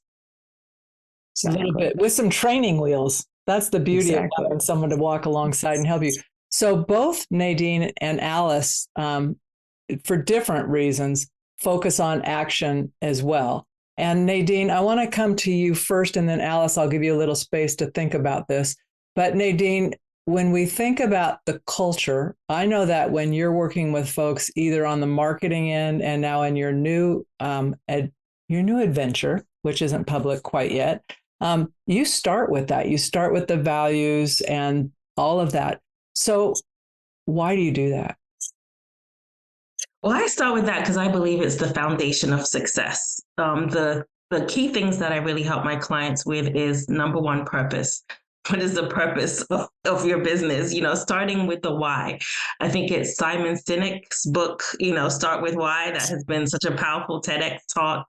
a little bit with some training wheels. That's the beauty of having someone to walk alongside and help you. So both Nadine and Alice, for different reasons, focus on action as well. And Nadine, I want to come to you first, and then Alice, I'll give you a little space to think about this. But Nadine, when we think about the culture, I know that when you're working with folks either on the marketing end and now in your new adventure, which isn't public quite yet, you start with that. You start with the values and all of that. So why do you do that? Well, I start with that because I believe it's the foundation of success. The key things that I really help my clients with is, number one, purpose. What is the purpose of your business? Starting with the why. I think it's Simon Sinek's book, Start With Why, that has been such a powerful TEDx talk.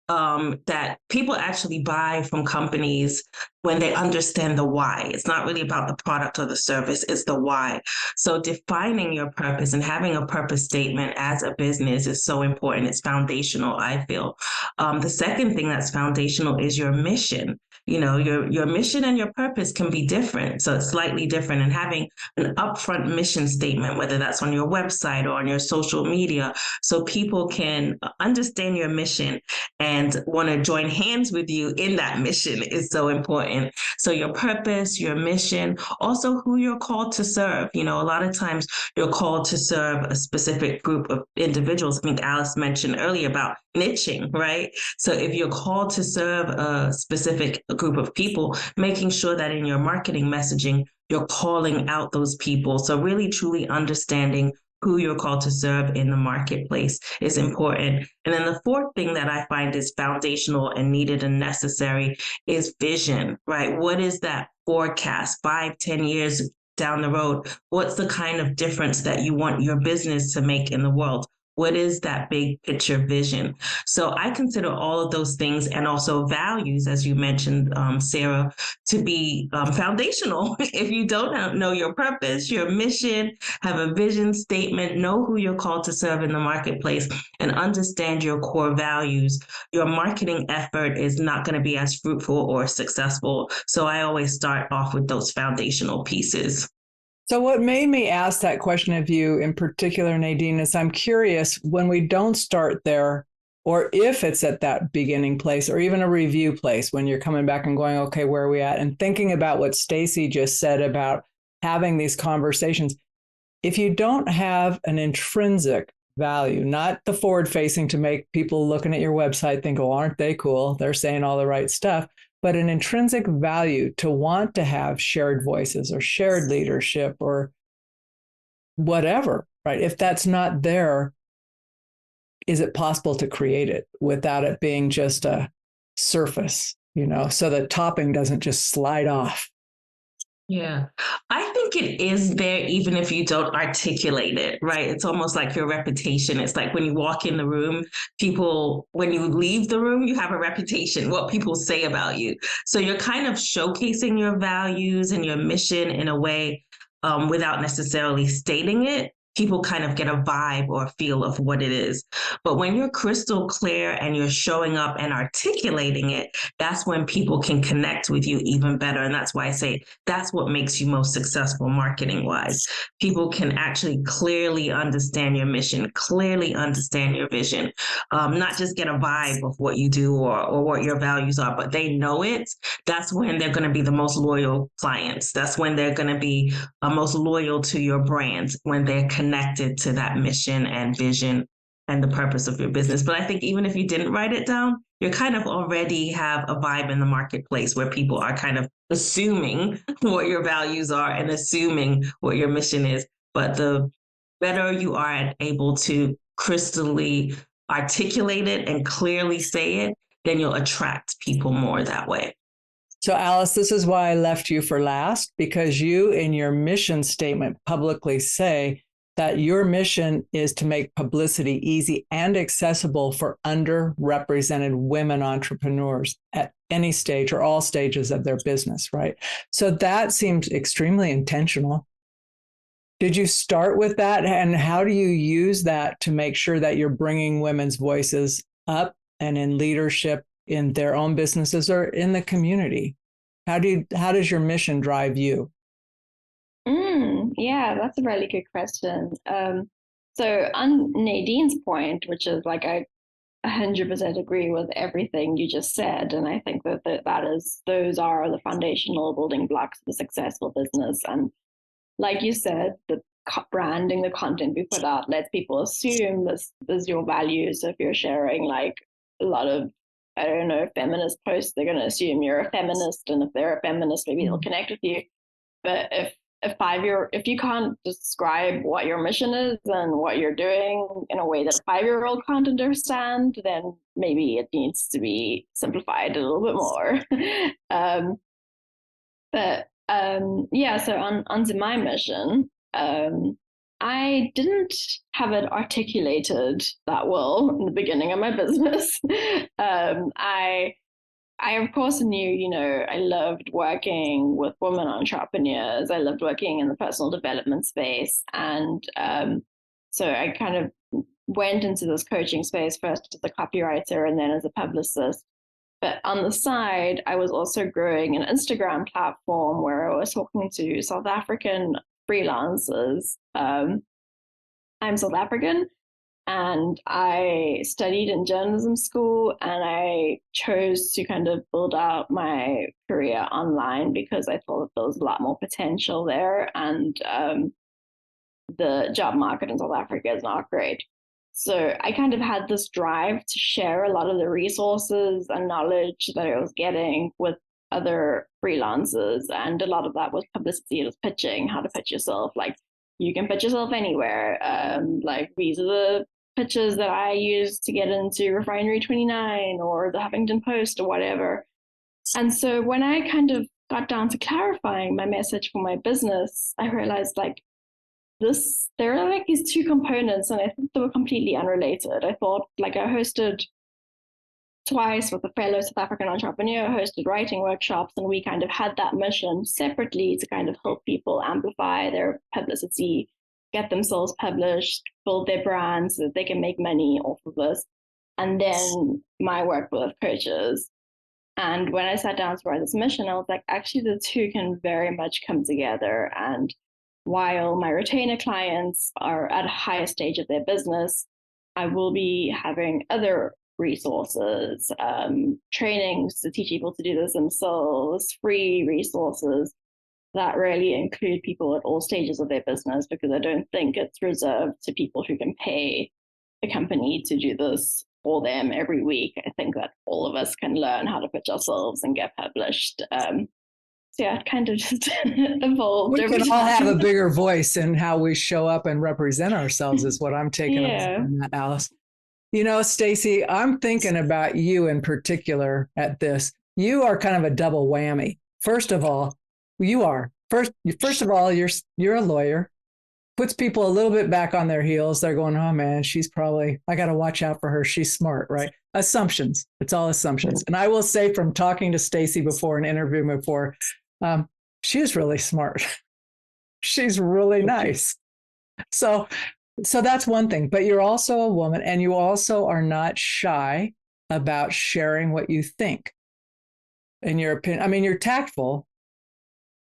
That people actually buy from companies when they understand the why. It's not really about the product or the service, it's the why. So defining your purpose and having a purpose statement as a business is so important. It's foundational, I feel. The second thing that's foundational is your mission. Your mission and your purpose can be different. So it's slightly different. And having an upfront mission statement, whether that's on your website or on your social media, so people can understand your mission and want to join hands with you in that mission is so important. So your purpose, your mission, also who you're called to serve. A lot of times you're called to serve a specific group of individuals. I think Alice mentioned earlier about niching, right? So if you're called to serve a specific group of people, making sure that in your marketing messaging, you're calling out those people. So really, truly understanding who you're called to serve in the marketplace is important. And then the fourth thing that I find is foundational and needed and necessary is vision, right? What is that forecast 5-10 years down the road? What's the kind of difference that you want your business to make in the world? What is that big picture vision? So I consider all of those things, and also values, as you mentioned, Sarah, to be foundational. If you don't know your purpose, your mission, have a vision statement, know who you're called to serve in the marketplace, and understand your core values, your marketing effort is not going to be as fruitful or successful. So I always start off with those foundational pieces. So what made me ask that question of you in particular, Nadine, is I'm curious, when we don't start there, or if it's at that beginning place or even a review place, when you're coming back and going, okay, where are we at? And thinking about what Stacey just said about having these conversations, if you don't have an intrinsic value, not the forward facing to make people looking at your website think, oh, aren't they cool? They're saying all the right stuff. But an intrinsic value to want to have shared voices or shared leadership or whatever, right? If that's not there, is it possible to create it without it being just a surface, so the topping doesn't just slide off? Yeah, I think it is there even if you don't articulate it, right? It's almost like your reputation. It's like when you walk in the room, people, when you leave the room, you have a reputation, what people say about you. So you're kind of showcasing your values and your mission in a way without necessarily stating it. People kind of get a vibe or a feel of what it is. But when you're crystal clear and you're showing up and articulating it, that's when people can connect with you even better. And that's why I say that's what makes you most successful marketing wise. People can actually clearly understand your mission, clearly understand your vision, not just get a vibe of what you do or what your values are, but they know it. That's when they're going to be the most loyal clients. That's when they're going to be most loyal to your brand, when they're connected to that mission and vision and the purpose of your business. But I think even if you didn't write it down, you kind of already have a vibe in the marketplace where people are kind of assuming what your values are and assuming what your mission is. But the better you are at able to crystally articulate it and clearly say it, then you'll attract people more that way. So, Alice, this is why I left you for last, because you in your mission statement publicly say that your mission is to make publicity easy and accessible for underrepresented women entrepreneurs at any stage or all stages of their business, right? So that seems extremely intentional. Did you start with that? And how do you use that to make sure that you're bringing women's voices up and in leadership in their own businesses or in the community? How does your mission drive you? Yeah, that's a really good question. So on Nadine's point, which is like I 100% agree with everything you just said, and I think that those are the foundational building blocks of a successful business. And like you said, the branding, the content we put out lets people assume this is your values. So if you're sharing like a lot of, I don't know, feminist posts, they're going to assume you're a feminist, and if they're a feminist, maybe they'll connect with you. But if you can't describe what your mission is and what you're doing in a way that a 5-year-old can't understand, then maybe it needs to be simplified a little bit more. So onto my mission, I didn't have it articulated that well in the beginning of my business. I of course knew, I loved working with women entrepreneurs. I loved working in the personal development space. And so I kind of went into this coaching space first as a copywriter and then as a publicist. But on the side, I was also growing an Instagram platform where I was talking to South African freelancers. I'm South African, and I studied in journalism school, and I chose to kind of build out my career online because I thought there was a lot more potential there, and the job market in South Africa is not great. So I kind of had this drive to share a lot of the resources and knowledge that I was getting with other freelancers. And a lot of that was publicity, it was pitching, how to pitch yourself. Like, you can pitch yourself anywhere. Like, these are the pitches that I use to get into Refinery 29 or the Huffington Post or whatever. And so when I kind of got down to clarifying my message for my business, I realized there are like these two components, and I think they were completely unrelated. I thought, like, I hosted twice with a fellow South African entrepreneur, hosted writing workshops, and we kind of had that mission separately to kind of help people amplify their publicity, get themselves published, build their brands so that they can make money off of this. And then my work with coaches. And when I sat down to write this mission, I was like, actually, the two can very much come together. And while my retainer clients are at a higher stage of their business, I will be having other resources, trainings to teach people to do this themselves, free resources that really include people at all stages of their business, because I don't think it's reserved to people who can pay a company to do this for them every week. I think that all of us can learn how to pitch ourselves and get published. So yeah, it kind of just evolved. We can all have a bigger voice in how we show up and represent ourselves is what I'm taking from that, Alice. Stacey, I'm thinking about you in particular at this. You are kind of a double whammy. First of all, you are first of all, you're a lawyer. Puts people a little bit back on their heels. They're going, oh man, I got to watch out for her. She's smart, right? Assumptions. It's all assumptions. And I will say, from talking to Stacey before and interviewing before, she is really smart. She's really nice. So that's one thing. But you're also a woman, and you also are not shy about sharing what you think. In your opinion, I mean, you're tactful,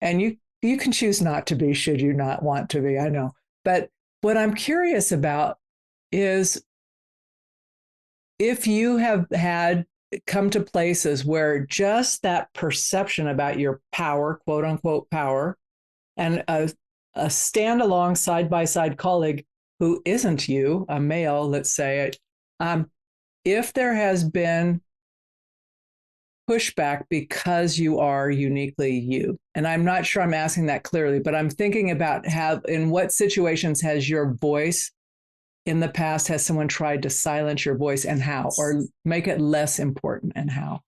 and you can choose not to be, should you not want to be, I know. But what I'm curious about is if you have come to places where just that perception about your power, quote unquote power, and a stand along side by side colleague who isn't you, a male, let's say, if there has been pushback because you are uniquely you. And I'm not sure I'm asking that clearly, but I'm thinking about in what situations has your voice in the past, has someone tried to silence your voice, and how, or make it less important, and how?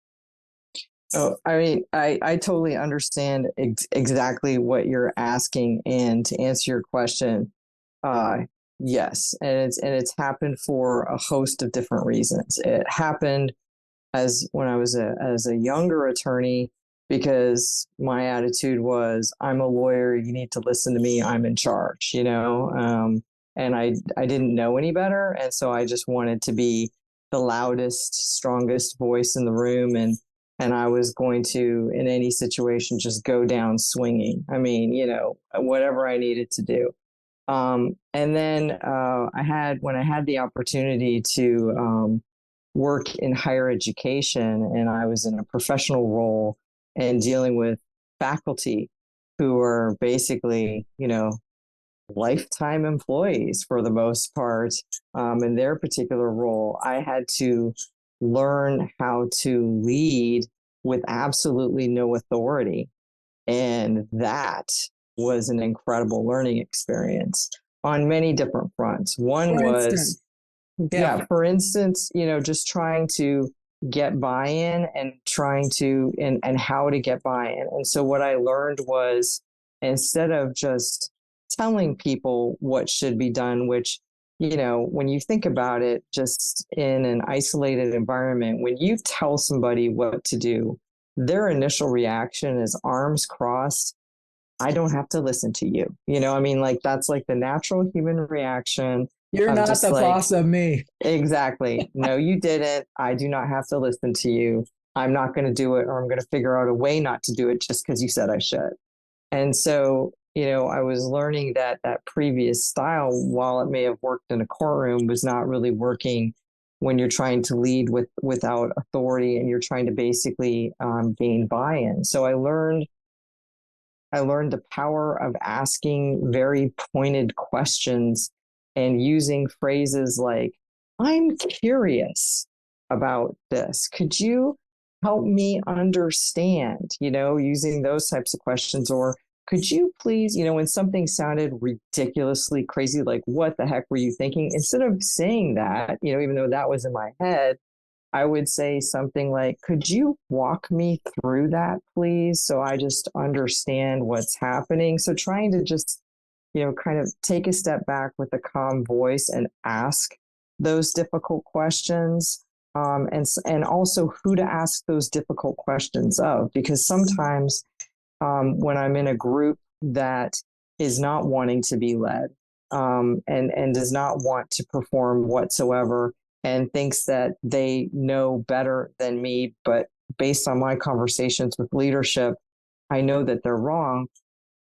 Oh, I mean, I totally understand exactly what you're asking. And to answer your question, yes. And it's happened for a host of different reasons. It happened when I was as a younger attorney, because my attitude was, I'm a lawyer, you need to listen to me, I'm in charge, and I didn't know any better. And so I just wanted to be the loudest, strongest voice in the room. And I was going to, in any situation, just go down swinging. I mean, whatever I needed to do. And then when I had the opportunity to work in higher education, and I was in a professional role and dealing with faculty who are basically, lifetime employees for the most part, in their particular role, I had to learn how to lead with absolutely no authority. And that was an incredible learning experience on many different fronts. One was, for instance, just trying to get buy-in and and how to get buy-in. And so what I learned was, instead of just telling people what should be done, which, when you think about it, just in an isolated environment, when you tell somebody what to do, their initial reaction is arms crossed. I don't have to listen to you. That's like the natural human reaction. You're not the boss of me. Exactly. No, you didn't. I do not have to listen to you. I'm not going to do it, or I'm going to figure out a way not to do it just because you said I should. And so, I was learning that previous style, while it may have worked in a courtroom, was not really working when you're trying to lead without authority, and you're trying to basically gain buy-in. So I learned the power of asking very pointed questions and using phrases like, I'm curious about this. Could you help me understand, using those types of questions? Or could you please, when something sounded ridiculously crazy, like, what the heck were you thinking? Instead of saying that, even though that was in my head, I would say something like, could you walk me through that, please? So I just understand what's happening. So trying to just, kind of take a step back with a calm voice and ask those difficult questions. And also who to ask those difficult questions of, because sometimes when I'm in a group that is not wanting to be led, and does not want to perform whatsoever, and thinks that they know better than me, but based on my conversations with leadership, I know that they're wrong.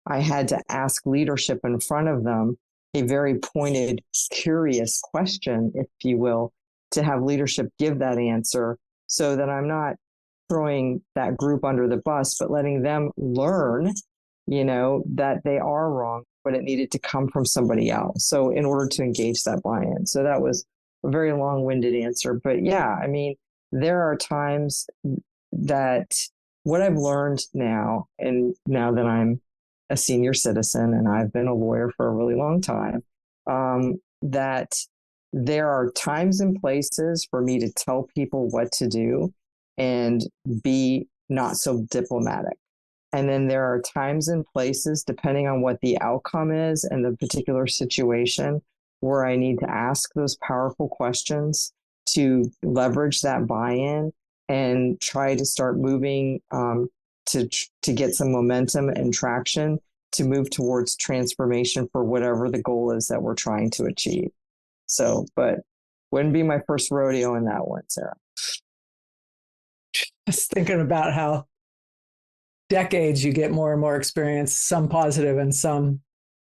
I had to ask leadership in front of them a very pointed, curious question, if you will, to have leadership give that answer, so that I'm not throwing that group under the bus, but letting them learn, that they are wrong, but it needed to come from somebody else. So in order to engage that buy-in. So that was a very long-winded answer. But yeah, I mean, there are times that what I've learned now, and now that I'm a senior citizen and I've been a lawyer for a really long time, that there are times and places for me to tell people what to do and be not so diplomatic. And then there are times and places, depending on what the outcome is and the particular situation, where I need to ask those powerful questions to leverage that buy-in and try to start moving to get some momentum and traction to move towards transformation for whatever the goal is that we're trying to achieve. So, but wouldn't be my first rodeo in that one, Sarah. Just thinking about how decades you get more and more experience, some positive and some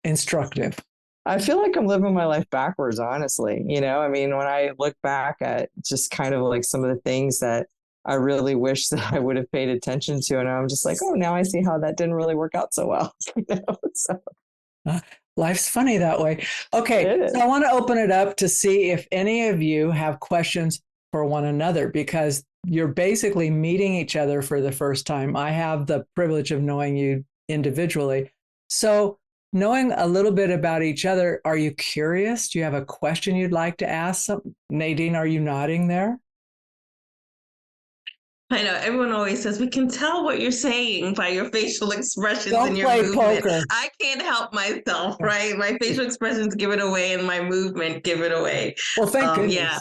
instructive. I feel like I'm living my life backwards, honestly. You know, I mean, when I look back at just kind of like some of the things that I really wish that I would have paid attention to, and I'm just like, oh, now I see how that didn't really work out so well. You know? So. Life's funny that way. Okay, so I want to open it up to see if any of you have questions for one another, because you're basically meeting each other for the first time. I have the privilege of knowing you individually. So knowing a little bit about each other, are you curious? Do you have a question you'd like to ask? Nadine, are you nodding there? I know everyone always says we can tell what you're saying by your facial expressions Don't and your play movement. poker. I can't help myself, right? My facial expressions give it away, and my movement give it away. Well, thank goodness. Yeah.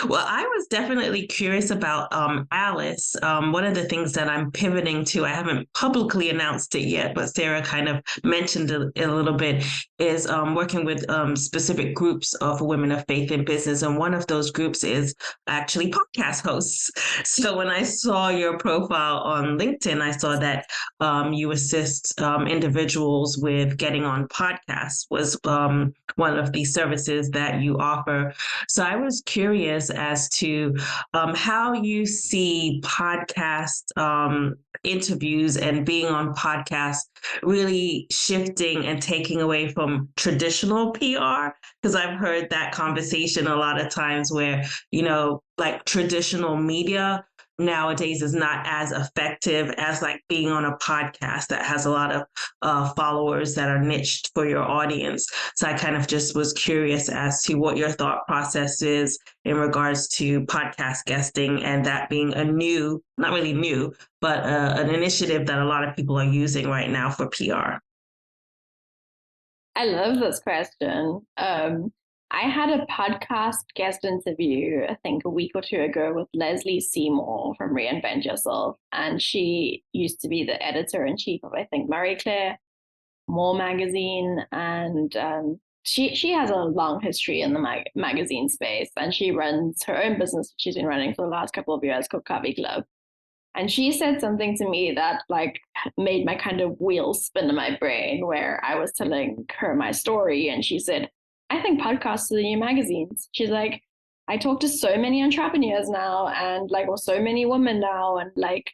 Well, I was definitely curious about Alice. One of the things that I'm pivoting to, I haven't publicly announced it yet, but Sarah kind of mentioned it a little bit, is working with specific groups of women of faith in business. And one of those groups is actually podcast hosts. So when I saw your profile on LinkedIn, I saw that you assist individuals with getting on podcasts, was one of the services that you offer. So I was curious as to how you see podcast interviews and being on podcasts really shifting and taking away from traditional PR, because I've heard that conversation a lot of times where, you know, like traditional media nowadays is not as effective as like being on a podcast that has a lot of followers that are niched for your audience. So I kind of just was curious as to what your thought process is in regards to podcast guesting, and that being a new, not really new, but an initiative that a lot of people are using right now for PR. I love this question. I had a podcast guest interview, I think a week or two ago, with Leslie Seymour from Reinvent Yourself. And she used to be the editor-in-chief of, I think, Marie Claire More magazine. And she has a long history in the magazine space. And she runs her own business she's been running for the last couple of years called Coffee Club. And she said something to me that like made my kind of wheels spin in my brain, where I was telling her my story. And she said, I think podcasts are the new magazines. She's like, I talk to so many entrepreneurs now, and like, or so many women now, and like,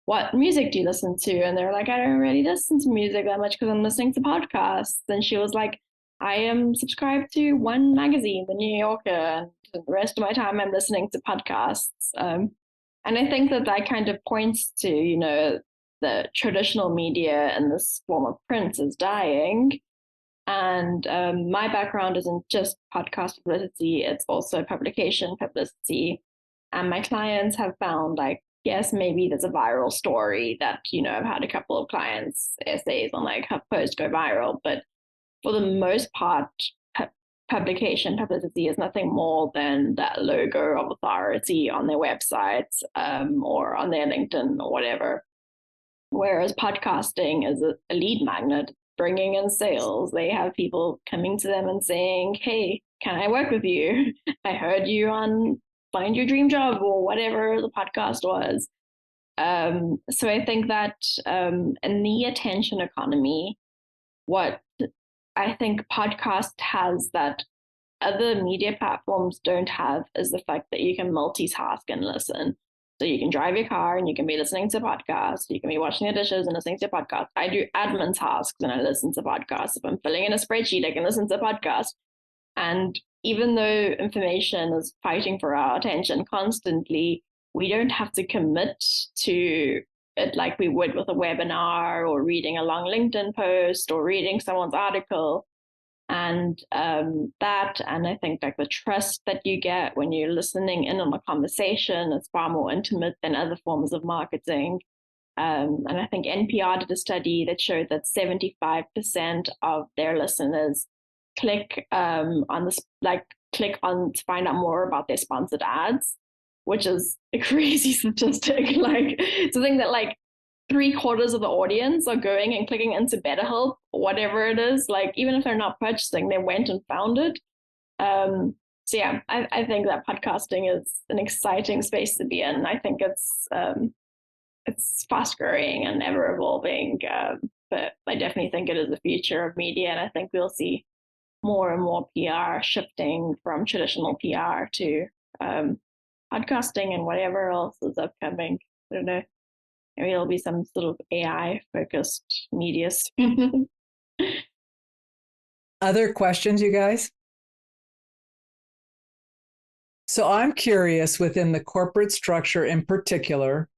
what music do you listen to? And they're like, I don't really listen to music that much because I'm listening to podcasts. And she was like, I am subscribed to one magazine, The New Yorker, and the rest of my time I'm listening to podcasts. And I think that kind of points to, you know, the traditional media and this form of print is dying. And my background isn't just podcast publicity, it's also publication publicity. And my clients have found like, yes, maybe there's a viral story that, you know, I've had a couple of clients' essays on like how posts go viral. But for the most part, publication publicity is nothing more than that logo of authority on their websites or on their LinkedIn or whatever. Whereas podcasting is a lead magnet, bringing in sales. They have people coming to them and saying, hey, can I work with you? I heard you on Find Your Dream Job or whatever the podcast was. So I think that in the attention economy, what I think podcast has that other media platforms don't have is the fact that you can multitask and listen. So you can drive your car and you can be listening to podcasts. You can be washing the dishes and listening to podcasts. I do admin tasks and I listen to podcasts. If I'm filling in a spreadsheet, I can listen to podcasts. And even though information is fighting for our attention constantly, we don't have to commit to it like we would with a webinar or reading a long LinkedIn post or reading someone's article. And that, and I think like the trust that you get when you're listening in on a conversation is far more intimate than other forms of marketing. And I think NPR did a study that showed that 75% of their listeners click on this, like click on to find out more about their sponsored ads, which is a crazy statistic. Like to think that like 3/4 of the audience are going and clicking into BetterHelp, whatever it is, like even if they're not purchasing, they went and found it. So yeah, I think that podcasting is an exciting space to be in. I think it's fast growing and ever evolving, but I definitely think it is the future of media, and I think we'll see more and more PR shifting from traditional PR to podcasting and whatever else is upcoming. I don't know. Maybe it'll be some sort of AI focused media soon. Other questions, you guys? So I'm curious, within the corporate structure in particular,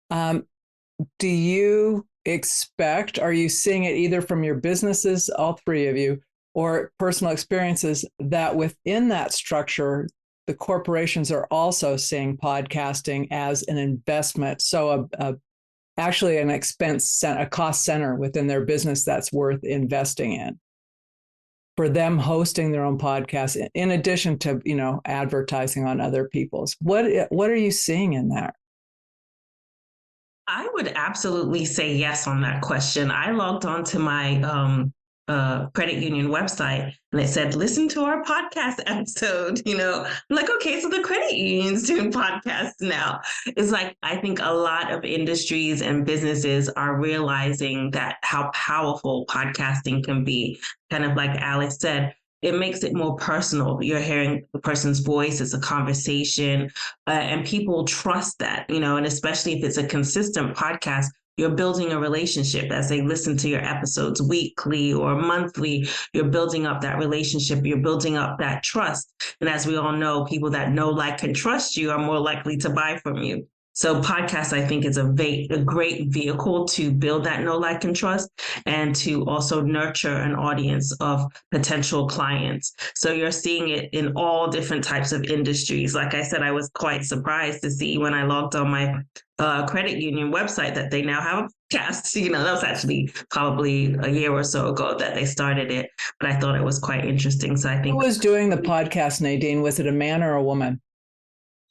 do you expect, are you seeing it either from your businesses, all three of you, or personal experiences, that within that structure, the corporations are also seeing podcasting as an investment? So actually an expense, a cost center within their business that's worth investing in, for them hosting their own podcast, in addition to, advertising on other people's. What are you seeing in that? I would absolutely say yes on that question. I logged on to my credit union website and it said, listen to our podcast episode. I'm like, okay, so the credit union's doing podcasts now. It's like, I think a lot of industries and businesses are realizing that how powerful podcasting can be. Kind of like Alex said, it makes it more personal. You're hearing the person's voice. It's a conversation, and people trust that, and especially if it's a consistent podcast, you're building a relationship as they listen to your episodes weekly or monthly. You're building up that relationship. You're building up that trust. And as we all know, people that know, like, and trust you are more likely to buy from you. So podcast, I think, is a great vehicle to build that know, like, and trust, and to also nurture an audience of potential clients. So you're seeing it in all different types of industries. Like I said, I was quite surprised to see when I logged on my credit union website that they now have a podcast. That was actually probably a year or so ago that they started it, but I thought it was quite interesting. So I think— Who was doing the podcast, Nadine? Was it a man or a woman?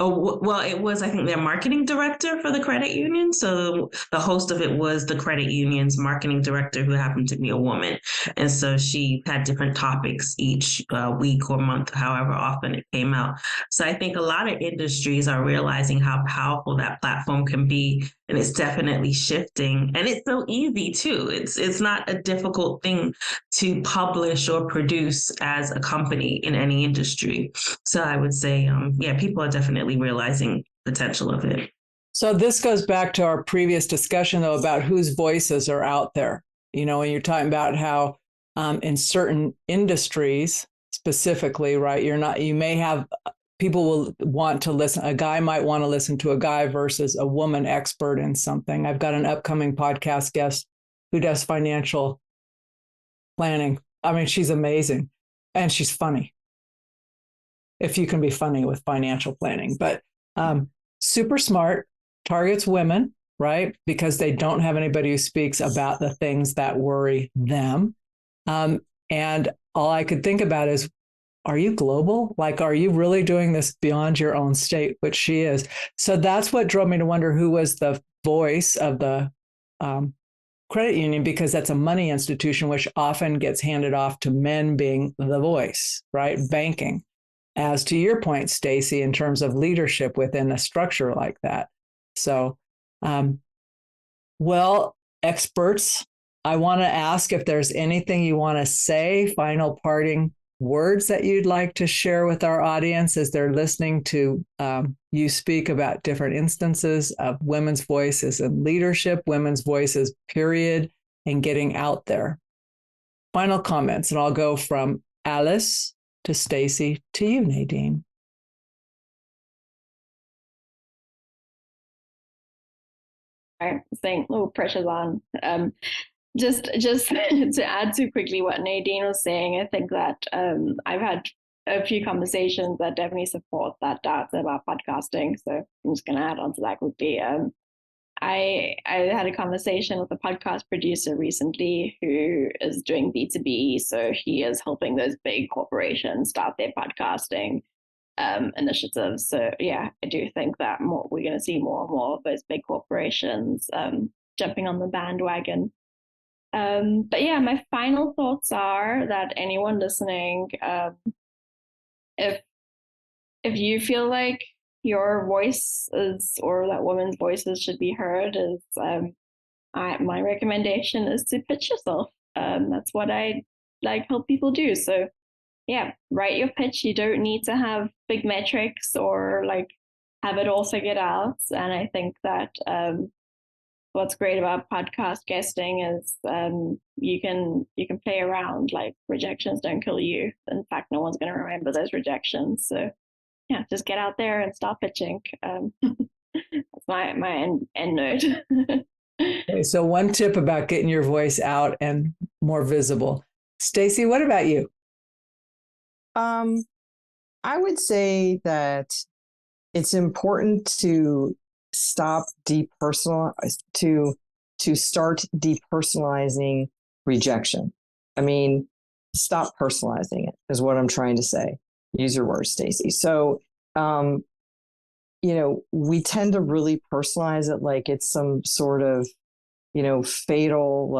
Oh, well, it was, I think, their marketing director for the credit union. So the host of it was the credit union's marketing director, who happened to be a woman. And so she had different topics each week or month, however often it came out. So I think a lot of industries are realizing how powerful that platform can be. And it's definitely shifting. And it's so easy, too. It's not a difficult thing to publish or produce as a company in any industry. So I would say, people are definitely realizing potential of it. So this goes back to our previous discussion, though, about whose voices are out there. When you're talking about how in certain industries specifically, right, you may have people will want to listen. A guy might want to listen to a guy versus a woman expert in something. I've got an upcoming podcast guest who does financial planning. I mean, she's amazing and she's funny. If you can be funny with financial planning, but super smart, targets women, right? Because they don't have anybody who speaks about the things that worry them. And all I could think about is, are you global? Like, are you really doing this beyond your own state, which she is? So that's what drove me to wonder who was the voice of the credit union, because that's a money institution, which often gets handed off to men being the voice, right? Banking. As to your point, Stacey, in terms of leadership within a structure like that. So, experts, I want to ask if there's anything you want to say, final parting words that you'd like to share with our audience as they're listening to you speak about different instances of women's voices in leadership, women's voices, period, and getting out there. Final comments, and I'll go from Alice to Stacey to you, Nadine. All right, saying, pressure's on. Just to add to quickly what Nadine was saying, I think that I've had a few conversations that definitely support that data about podcasting. So I'm just going to add on to that quickly. I had a conversation with a podcast producer recently who is doing B2B. So he is helping those big corporations start their podcasting initiatives. So yeah, I do think that we're going to see more and more of those big corporations jumping on the bandwagon. But yeah, my final thoughts are that anyone listening, if you feel like your voice or that women's voices should be heard, my recommendation is to pitch yourself. That's what I help people do. So yeah, write your pitch. You don't need to have big metrics or have it all figured out. And I think that what's great about podcast guesting is you can play around. Rejections don't kill you. In fact, no one's going to remember those rejections. So yeah, just get out there and start pitching. That's my end note. Okay, so one tip about getting your voice out and more visible. Stacey, what about you? I would say that it's important to stop to start depersonalizing rejection. I mean, stop personalizing it is what I'm trying to say. Use your words, Stacey. So, we tend to really personalize it like it's some sort of, fatal,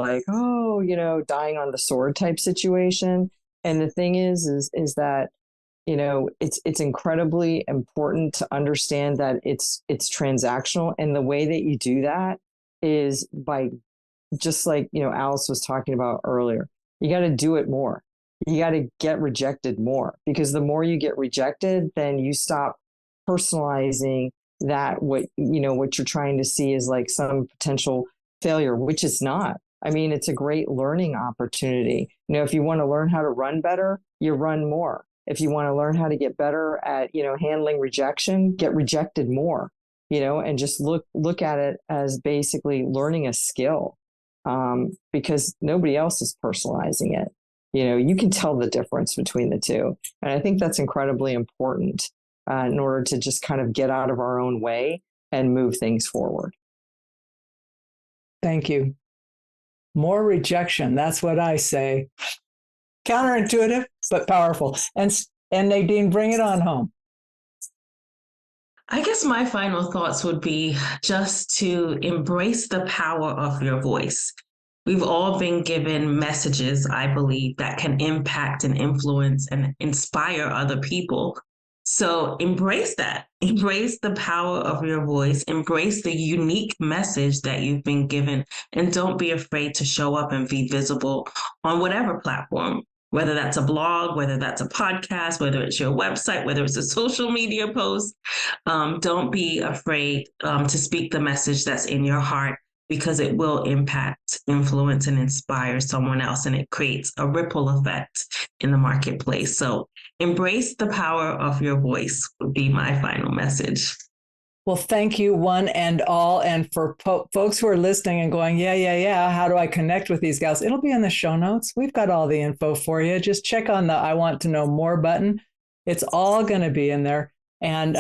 dying on the sword type situation. And the thing is that, it's incredibly important to understand that it's transactional. And the way that you do that is by just like, Alice was talking about earlier, you got to do it more. You got to get rejected more, because the more you get rejected, then you stop personalizing that what you're trying to see is like some potential failure, which it's not. I mean, it's a great learning opportunity. If you want to learn how to run better, you run more. If you want to learn how to get better at, handling rejection, get rejected more, and just look at it as basically learning a skill, because nobody else is personalizing it. You can tell the difference between the two. And I think that's incredibly important in order to just kind of get out of our own way and move things forward. Thank you. More rejection. That's what I say. Counterintuitive, but powerful. And Nadine, bring it on home. I guess my final thoughts would be just to embrace the power of your voice. We've all been given messages, I believe, that can impact and influence and inspire other people. So embrace that. Embrace the power of your voice. Embrace the unique message that you've been given. And don't be afraid to show up and be visible on whatever platform, whether that's a blog, whether that's a podcast, whether it's your website, whether it's a social media post. Don't be afraid to speak the message that's in your heart, because it will impact, influence, and inspire someone else, and it creates a ripple effect in the marketplace. So embrace the power of your voice would be my final message. Well, thank you, one and all. And for folks who are listening and going, yeah, how do I connect with these gals? It'll be in the show notes. We've got all the info for you. Just check on the I want to know more button. It's all going to be in there. And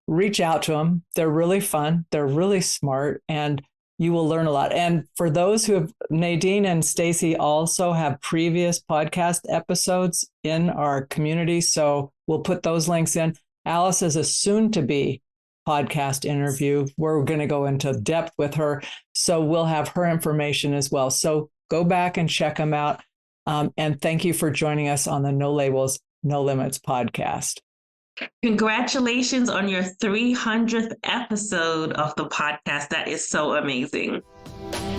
reach out to them. They're really fun. They're really smart. And you will learn a lot. And for those who have, Nadine and Stacey also have previous podcast episodes in our community. So we'll put those links in. Alice is a soon-to-be podcast interview. We're going to go into depth with her. So we'll have her information as well. So go back and check them out. And thank you for joining us on the No Labels, No Limits podcast. Congratulations on your 300th episode of the podcast. That is so amazing.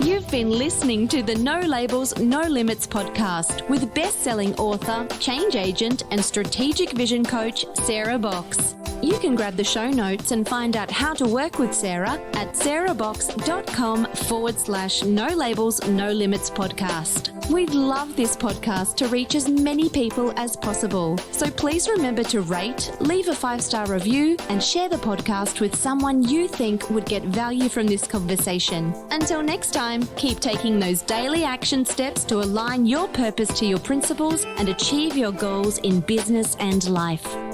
You've been listening to the No Labels, No Limits podcast with best-selling author, change agent, and strategic vision coach, Sarah Box. You can grab the show notes and find out how to work with Sarah at sarahbox.com/No Labels, No Limits podcast. We'd love this podcast to reach as many people as possible. So please remember to rate, leave a 5-star review, and share the podcast with someone you think would get value from this conversation. Until next time, keep taking those daily action steps to align your purpose to your principles and achieve your goals in business and life.